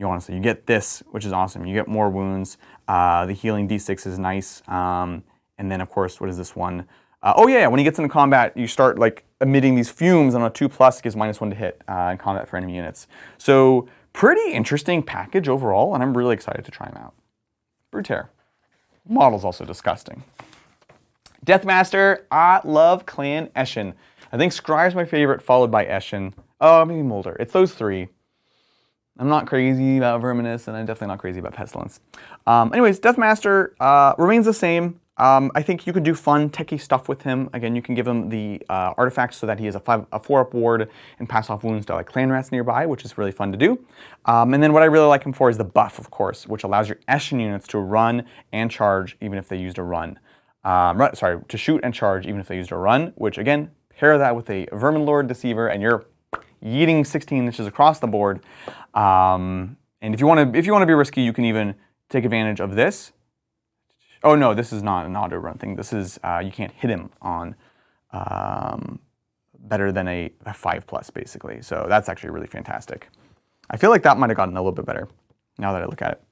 honestly, you get this, which is awesome. You get more wounds. The healing D6 is nice. And then, of course, what is this one? Oh, yeah, when he gets into combat, you start like emitting these fumes on a 2+, gives -1 to hit in combat for enemy units. So pretty interesting package overall, and I'm really excited to try them out. Brood Terror. Model's also disgusting. Deathmaster, I love Clan Eshin. I think Scry's my favorite, followed by Eshin. Oh, maybe Molder. It's those 3. I'm not crazy about Verminous, and I'm definitely not crazy about Pestilence. Anyways, Deathmaster remains the same. I think you can do fun, techie stuff with him. Again, you can give him the artifacts so that he has a 4-up ward and pass off wounds to like clan rats nearby, which is really fun to do. And then what I really like him for is the buff, of course, which allows your Eshin units to run and charge even if they used a run. To shoot and charge even if they used a run, which again, pair that with a Vermin Lord Deceiver and you're yeeting 16 inches across the board. And if you want to be risky, you can even take advantage of this. Oh no, this is not an auto run thing. This is you can't hit him on better than a 5+, basically. So that's actually really fantastic. I feel like that might have gotten a little bit better now that I look at it.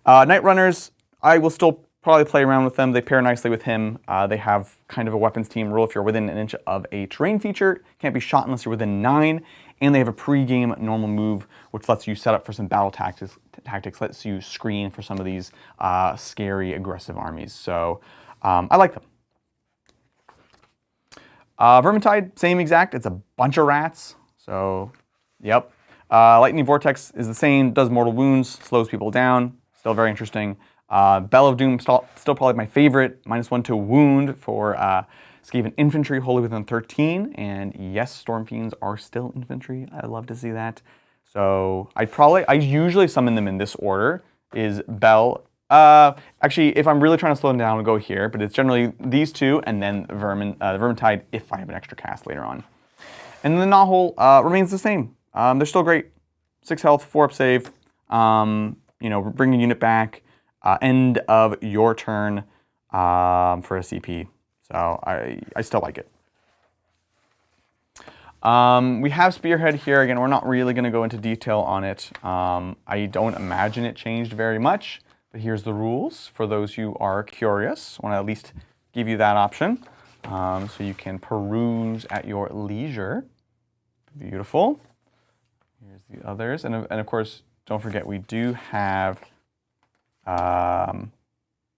Night Runners, I will still probably play around with them. They pair nicely with him. They have kind of a weapons team rule. If you're within an inch of a terrain feature, can't be shot unless you're within 9. And they have a pre-game normal move, which lets you set up for some battle tactics, lets you screen for some of these scary, aggressive armies. So I like them. Vermintide, same exact. It's a bunch of rats. So, yep. Lightning Vortex is the same, does mortal wounds, slows people down. Still very interesting. Bell of Doom, still probably my favorite. -1 to wound for Skaven infantry, wholly within 13. And yes, Storm Fiends are still infantry. I love to see that. So I usually summon them in this order. Is Bell. Actually, if I'm really trying to slow them down, I'll go here. But it's generally these 2 and then Vermintide if I have an extra cast later on. And then the Knothole remains the same. They're still great. 6 health, 4-up save. Bring a unit back. End of your turn for a CP. So I still like it. We have Spearhead here. Again, we're not really going to go into detail on it. I don't imagine it changed very much, but here's the rules for those who are curious. I want to at least give you that option so you can peruse at your leisure. Beautiful. Here's the others. And of course, don't forget, we do have...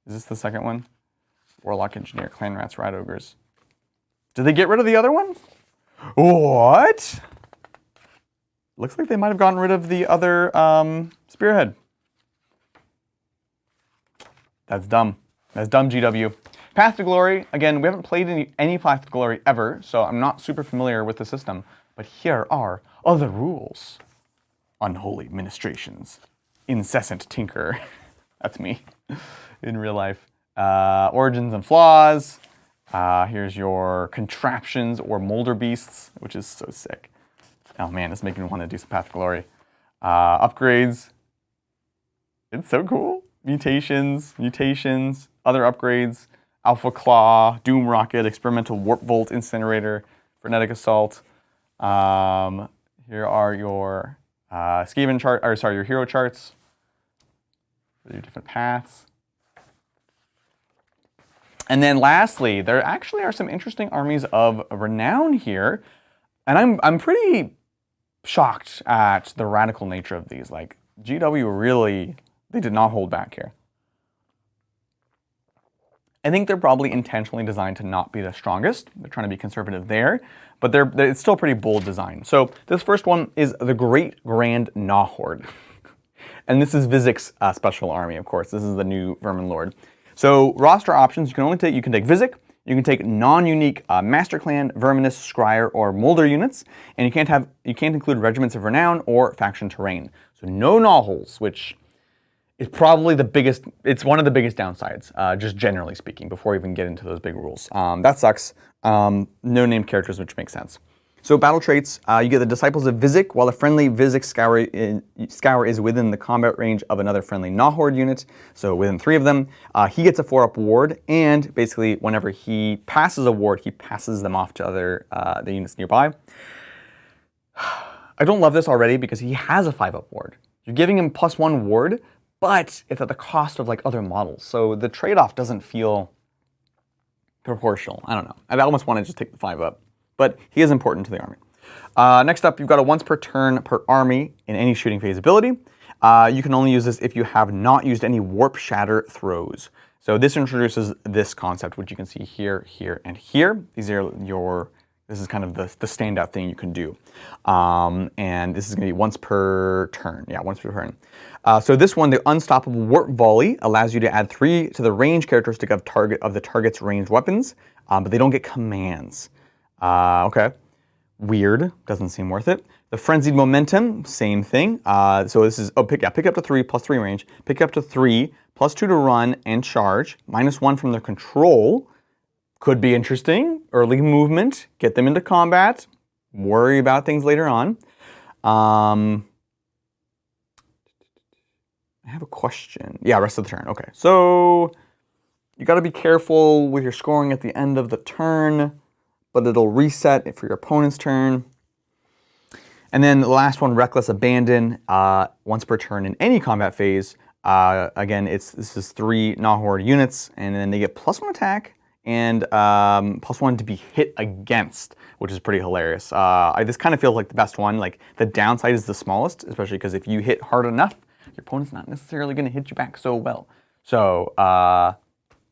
is this the second one? Warlock Engineer, Clan Rats, Rat Ogres. Did they get rid of the other one? What? Looks like they might have gotten rid of the other Spearhead. That's dumb. That's dumb, GW. Path to Glory. Again, we haven't played any Path to Glory ever, so I'm not super familiar with the system. But here are other rules. Unholy ministrations. Incessant tinker. That's me in real life. Origins and flaws. Here's your contraptions or molder beasts, which is so sick. Oh man, it's making me want to do some Path to Glory. Upgrades. It's so cool. Mutations, other upgrades. Alpha Claw, Doom Rocket, Experimental Warpvolt Incinerator, Frenetic Assault. Here are your Skaven chart, or sorry, your hero charts. Your different paths. And then lastly, there actually are some interesting armies of renown here. And I'm pretty shocked at the radical nature of these. Like, GW really, they did not hold back here. I think they're probably intentionally designed to not be the strongest. They're trying to be conservative there, but it's still pretty bold design. So this first one is the Great Grand Gnawhorde. And this is Vizic's special army, of course. This is the new Vermin Lord. So roster options, you can take Vizic, you can take non-unique Master Clan, Verminus, Scryer, or Molder units, and you can't include regiments of renown or faction terrain. So no Gnawholes, which is probably it's one of the biggest downsides, just generally speaking, before we even get into those big rules. That sucks. No named characters, which makes sense. So battle traits, you get the Disciples of Vizic, while a friendly Vizic Scour is within the combat range of another friendly Gnawhorde unit, so within 3 of them. He gets a 4-up ward, and basically whenever he passes a ward, he passes them off to the units nearby. I don't love this already because he has a 5-up ward. You're giving him +1 ward, but it's at the cost of like other models. So the trade-off doesn't feel proportional. I don't know. I almost want to just take the 5-up. But he is important to the army. Next up, you've got a once per turn per army in any shooting phase ability. You can only use this if you have not used any Warp Shatter throws. So this introduces this concept, which you can see here, here, and here. These are this is kind of the standout thing you can do. And this is going to be once per turn. Yeah, once per turn. So this one, the Unstoppable Warp Volley, allows you to add 3 to the range characteristic of the target's ranged weapons, but they don't get commands. Okay, weird, doesn't seem worth it. The Frenzied Momentum, same thing. So this is, pick up to 3, +3 range, pick up to 3, +2 to run and charge, -1 from their control. Could be interesting. Early movement, get them into combat, worry about things later on. I have a question. Yeah, rest of the turn. Okay, so you got to be careful with your scoring at the end of the turn, but it'll reset for your opponent's turn. And then the last one, Reckless Abandon, once per turn in any combat phase. Again, this is 3 Gnawhorde units, and then they get +1 attack and +1 to be hit against, which is pretty hilarious. This kind of feels like the best one. Like, the downside is the smallest, especially because if you hit hard enough, your opponent's not necessarily going to hit you back so well. So that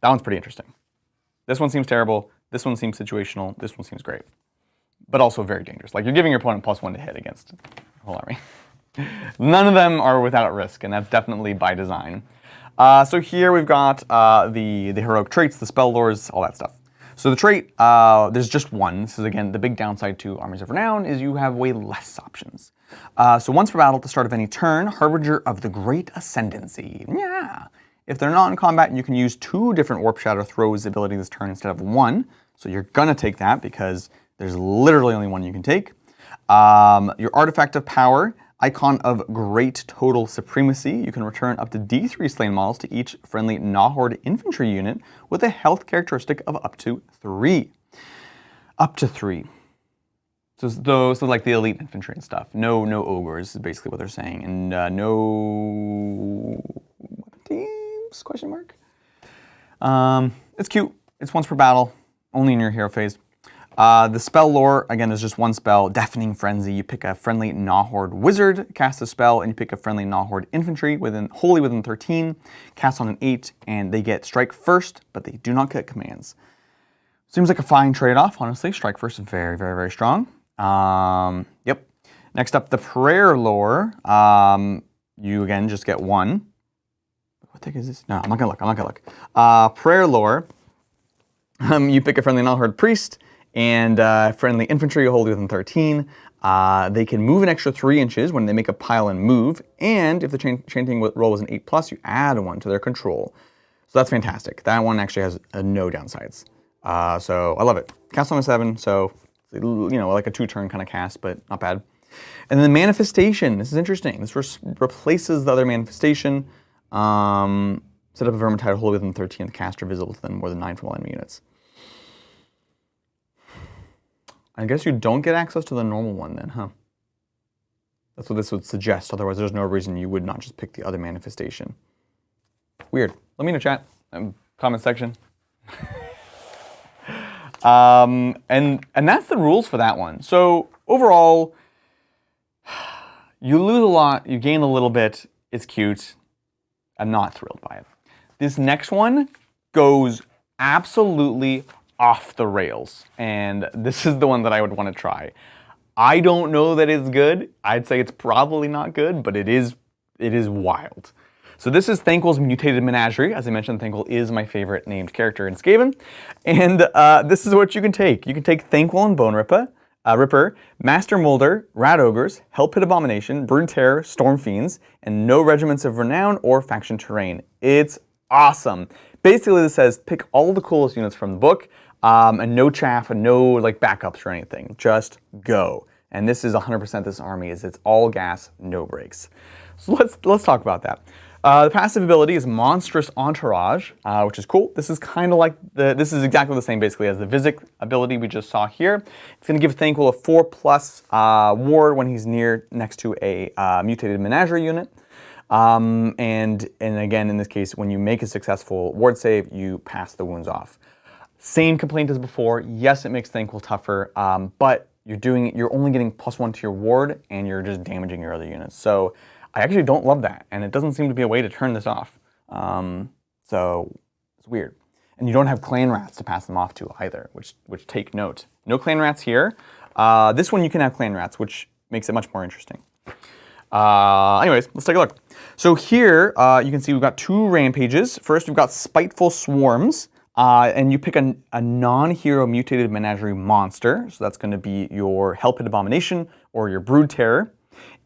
one's pretty interesting. This one seems terrible. This one seems situational. This one seems great, but also very dangerous. Like, you're giving your opponent +1 to hit against the whole army. None of them are without risk, and that's definitely by design. So here we've got the heroic traits, the spell lords, all that stuff. So the trait, there's just one. This is, again, the big downside to Armies of Renown is you have way less options. So once per battle at the start of any turn, Harbinger of the Great Ascendancy. Yeah. If they're not in combat, you can use 2 different Warp Shatter throws ability this turn instead of 1. So you're gonna take that because there's literally only 1 you can take. Your Artifact of Power, Icon of Great Total Supremacy. You can return up to D3 slain models to each friendly Gnawhorde infantry unit with a health characteristic of up to 3. Up to 3. So like the elite infantry and stuff. No ogres is basically what they're saying, and no weapon teams? Question mark. It's cute. It's once per battle, only in your hero phase. The spell lore, again, is just 1 spell, Deafening Frenzy. You pick a friendly Gnawhorde wizard, cast a spell, and you pick a friendly Gnawhorde infantry wholly within 13, cast on an 8, and they get strike first, but they do not get commands. Seems like a fine trade-off, honestly. Strike first is very, very, very strong. Yep. Next up, the prayer lore. You, again, just get 1. What the heck is this? No, I'm not gonna look. Prayer lore. You pick a friendly Gnawhorde priest, and friendly infantry wholly within 13. They can move an extra 3 inches when they make a pile and move, and if the chanting roll was an 8+, you add 1 to their control. So that's fantastic. That one actually has no downsides. So I love it. Cast on a 7, so like a 2-turn kind of cast, but not bad. And then the manifestation, this is interesting. This replaces the other manifestation. Set up a Vermintide wholly within 13th caster visible to them more than 9 from all enemy units. I guess you don't get access to the normal one then, huh? That's what this would suggest. Otherwise, there's no reason you would not just pick the other manifestation. Weird. Let me know, chat. Comment section. And that's the rules for that one. So overall, you lose a lot, you gain a little bit. It's cute. I'm not thrilled by it. This next one goes absolutely off the rails, and this is the one that I would want to try. I don't know that it's good. I'd say it's probably not good, but it is wild. So this is Thanquol's Mutated Menagerie. As I mentioned, Thanquol is my favorite named character in Skaven, and this is what you can take. You can take Thanquol and Bone Ripper, Master Molder, Rat Ogres, Hell Pit Abomination, Brood Terror, Storm Fiends, and no regiments of renown or faction terrain. It's awesome. Basically, this says pick all the coolest units from the book, and no chaff and no like backups or anything. Just go. And this is 100% this army. It's all gas, no brakes. So let's talk about that. The passive ability is Monstrous Entourage, which is cool. This is kind of like this is exactly the same basically as the Vizic ability we just saw here. It's going to give Thanquol a 4+ ward when he's next to a Mutated Menagerie unit. And again, in this case, when you make a successful ward save, you pass the wounds off. Same complaint as before. Yes, it makes Thanquol tougher, but you're only getting +1 to your ward, and you're just damaging your other units. So I actually don't love that, and it doesn't seem to be a way to turn this off. So it's weird. And you don't have clan rats to pass them off to either, which take note. No clan rats here. This one you can have clan rats, which makes it much more interesting. Anyways, let's take a look. So here you can see we've got 2 rampages. First, we've got Spiteful Swarms. And you pick a non-hero Mutated Menagerie monster. So that's going to be your Hell Pit Abomination or your Brood Terror.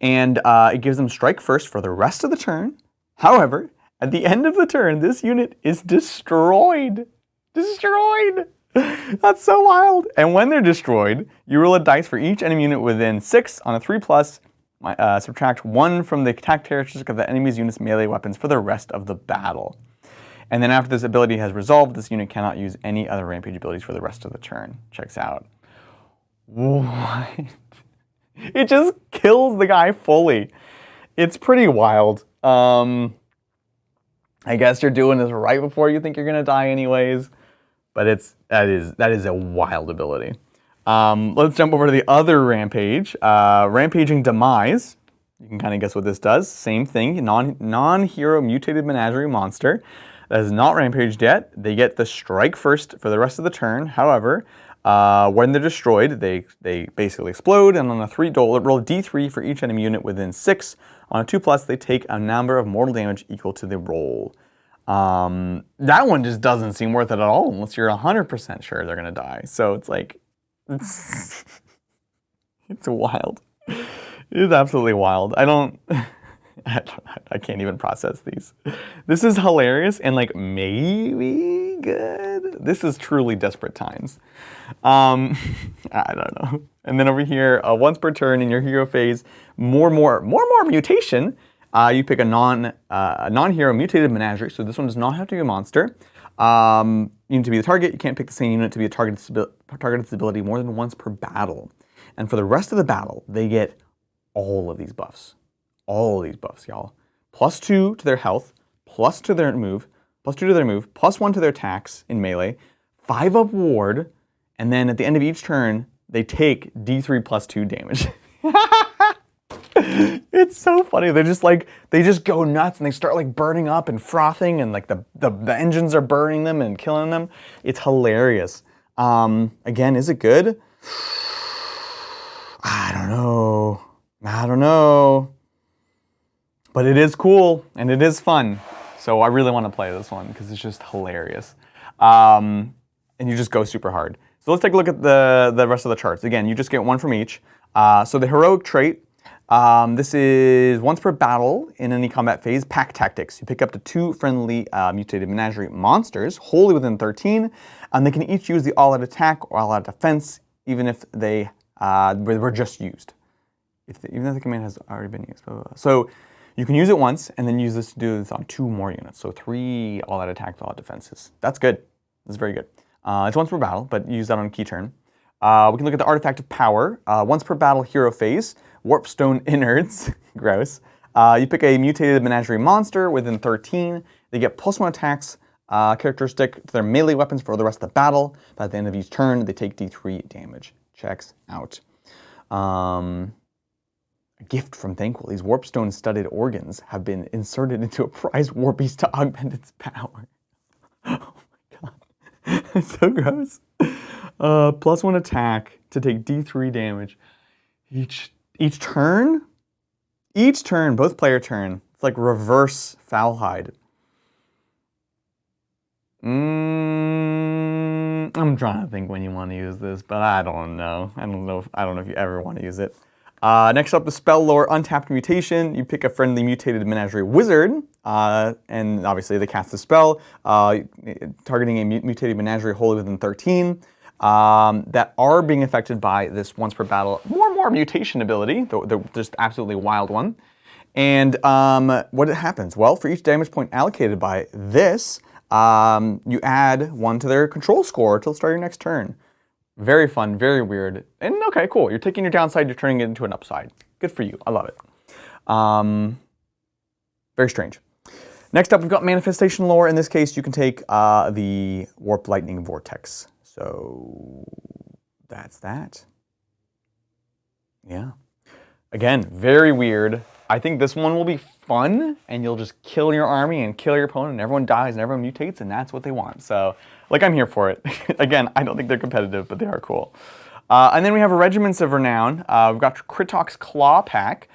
And it gives them strike first for the rest of the turn. However, at the end of the turn, this unit is destroyed. Destroyed! That's so wild. And when they're destroyed, you roll a dice for each enemy unit within 6 on a 3+. Subtract 1 from the attack characteristic of the enemy's unit's melee weapons for the rest of the battle. And then after this ability has resolved, this unit cannot use any other rampage abilities for the rest of the turn. Checks out. What? It just kills the guy fully. It's pretty wild. I guess you're doing this right before you think you're gonna die anyways. But that is a wild ability. Let's jump over to the other rampage. Rampaging Demise. You can kind of guess what this does. Same thing, non-hero Mutated Menagerie monster that is not rampaged yet. They get the strike first for the rest of the turn. However, when they're destroyed, they basically explode, and on a roll d3 for each enemy unit within 6. On a 2+, they take a number of mortal damage equal to the roll. That one just doesn't seem worth it at all unless you're 100% sure they're gonna die. So it's like, it's wild. It is absolutely wild. I can't even process these. This is hilarious and like maybe good. This is truly desperate times. I don't know. And then over here, once per turn in your hero phase, more mutation. You pick a non-hero Mutated Menagerie. So this one does not have to be a monster. You need to be the target. You can't pick the same unit to be a target's ability more than once per battle. And for the rest of the battle, they get all of these buffs. All of these buffs, y'all. +2 to their health, +2 to their move, +2 to their move, +1 to their attacks in melee, 5 up ward, and then at the end of each turn, they take d3 +2 damage. It's so funny. They're just like, they just go nuts and they start like burning up and frothing and like the engines are burning them and killing them. It's hilarious. Again, is it good? I don't know. But it is cool, and it is fun. So I really want to play this one, because it's just hilarious. And you just go super hard. So let's take a look at the rest of the charts. Again, you just get 1 from each. So the heroic trait, this is once per battle in any combat phase, pack tactics. You pick up to 2 friendly Mutated Menagerie monsters, wholly within 13, and they can each use the all-out attack or all-out defense, even if they were just used. even if the command has already been used. Blah, blah, blah. So you can use it once and then use this to do this on 2 more units. So 3 all-out attacks, all-out defenses. That's good. That's very good. It's once per battle, but use that on a key turn. We can look at the Artifact of Power. Once per battle hero phase, Warpstone Innards. Gross. You pick a mutated menagerie monster within 13. They get +1 attacks characteristic to their melee weapons for the rest of the battle. By the end of each turn, they take D3 damage. Checks out. A gift from Thankful. These Warpstone-studded organs have been inserted into a prized war beast to augment its power. Oh my god. It's so gross. +1 attack to take D3 damage each turn? Each turn, both player turn. It's like reverse Foulhide. I'm trying to think when you want to use this, but I don't know. I don't know if you ever want to use it. Next up, the Spell Lore Untapped Mutation. You pick a friendly mutated menagerie wizard, and obviously they cast the spell, targeting a mutated menagerie wholly within 13. That are being affected by this once per battle more mutation ability, the just absolutely wild one. And what happens? Well, for each damage point allocated by this, you add 1 to their control score till the start of your next turn. Very fun, very weird, and okay, cool. You're taking your downside, you're turning it into an upside. Good for you, I love it. Very strange. Next up, we've got Manifestation Lore. In this case, you can take the Warp Lightning Vortex. So that's that. Yeah. Again, very weird. I think this one will be fun, and you'll just kill your army and kill your opponent, and everyone dies and everyone mutates, and that's what they want. So, like, I'm here for it. Again, I don't think they're competitive, but they are cool. And then we have Regiments of Renown. We've got Krittok's Claw Pack,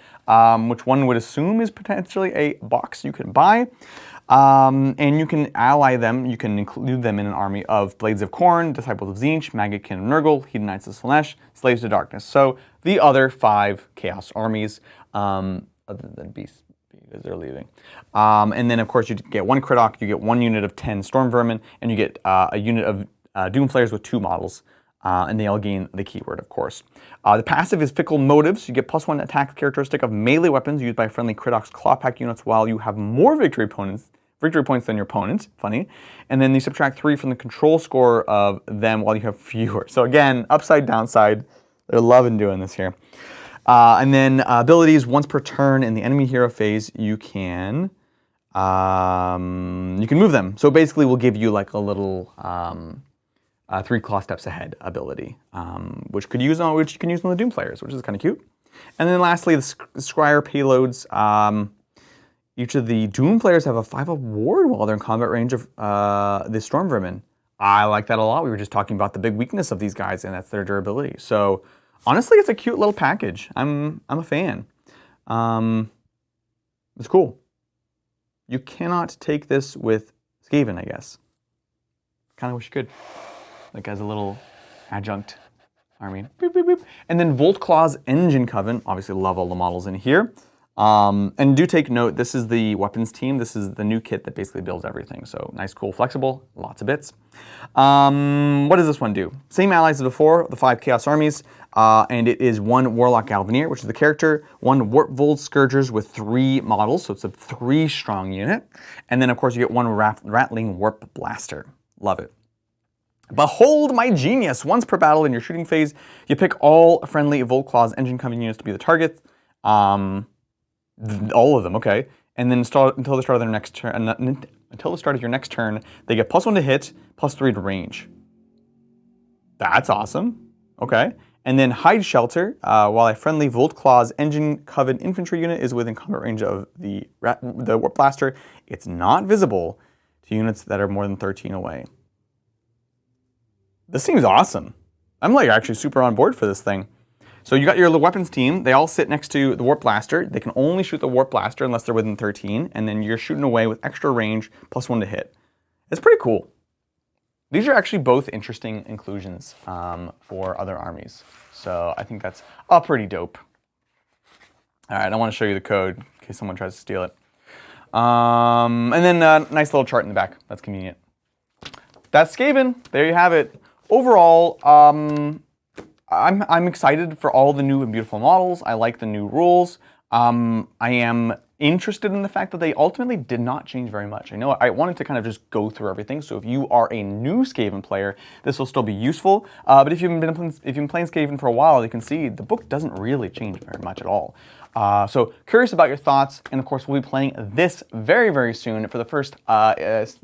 which one would assume is potentially a box you can buy. And you can ally them, you can include them in an army of Blades of Khorne, Disciples of Tzeentch, Maggotkin of Nurgle, Hedonites of Slaanesh, Slaves of Darkness. So the other 5 Chaos armies, other than Beasts, because they're leaving. And then of course you get 1 Krittok, you get 1 unit of 10 Storm Vermin, and you get a unit of Doomflayers with 2 models. And they all gain the keyword, of course. The passive is Fickle Motives. You get +1 attack characteristic of melee weapons used by friendly Krittok's Claw Pack units while you have more victory points than your opponent. Funny. And then you subtract 3 from the control score of them while you have fewer. So again, upside, downside. They're loving doing this here. And then abilities, once per turn in the enemy hero phase, you can move them. So basically we'll give you like a little 3 claw steps ahead ability, which you can use on the Doomflayers, which is kind of cute. And then lastly, the Scryer payloads. Each of the Doomflayers have a 5 award while they're in combat range of the Storm Vermin. I like that a lot. We were just talking about the big weakness of these guys, and that's their durability. So honestly, it's a cute little package. I'm a fan. It's cool. You cannot take this with Skaven, I guess. Kind of wish you could. Like as a little adjunct army. Boop, boop, boop. And then Voltclaw's Engine Coven. Obviously love all the models in here. And do take note, this is the weapons team. This is the new kit that basically builds everything. So nice, cool, flexible, lots of bits. What does this one do? Same allies as before, the 5 Chaos armies. And it is 1 Warlock Galvanier, which is the character, 1 Warpvolt Scourgers with 3 models. So it's a 3-strong unit. And then of course you get 1 Ratling Warp Blaster. Love it. Behold my genius! Once per battle in your shooting phase, you pick all friendly Voltclaw's Engine Coven units to be the target. All of them, okay. And then until the start of their next turn, until the start of your next turn, they get +1 to hit, +3 to range. That's awesome. Okay. And then Hide Shelter, while a friendly Voltclaw's Engine Coven infantry unit is within combat range of the Warp Blaster, it's not visible to units that are more than 13 away. This seems awesome. I'm like actually super on board for this thing. So you got your weapons team. They all sit next to the Warp Blaster. They can only shoot the Warp Blaster unless they're within 13, and then you're shooting away with extra range, +1 to hit. It's pretty cool. These are actually both interesting inclusions for other armies. So I think that's pretty dope. All right, I want to show you the code in case someone tries to steal it. And then a nice little chart in the back. That's convenient. That's Skaven. There you have it. Overall, I'm excited for all the new and beautiful models. I like the new rules. I am interested in the fact that they ultimately did not change very much. I know I wanted to kind of just go through everything, so if you are a new Skaven player, this will still be useful. But if you've been playing Skaven for a while, you can see the book doesn't really change very much at all. So curious about your thoughts, and of course we'll be playing this very, very soon for the first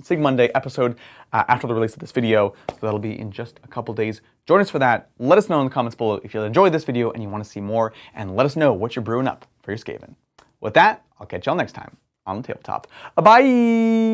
Sig Monday episode after the release of this video, so that'll be in just a couple days. Join us for that. Let us know in the comments below if you enjoyed this video and you want to see more, and let us know what you're brewing up for your Skaven. With that, I'll catch y'all next time on the Tabletop. Bye!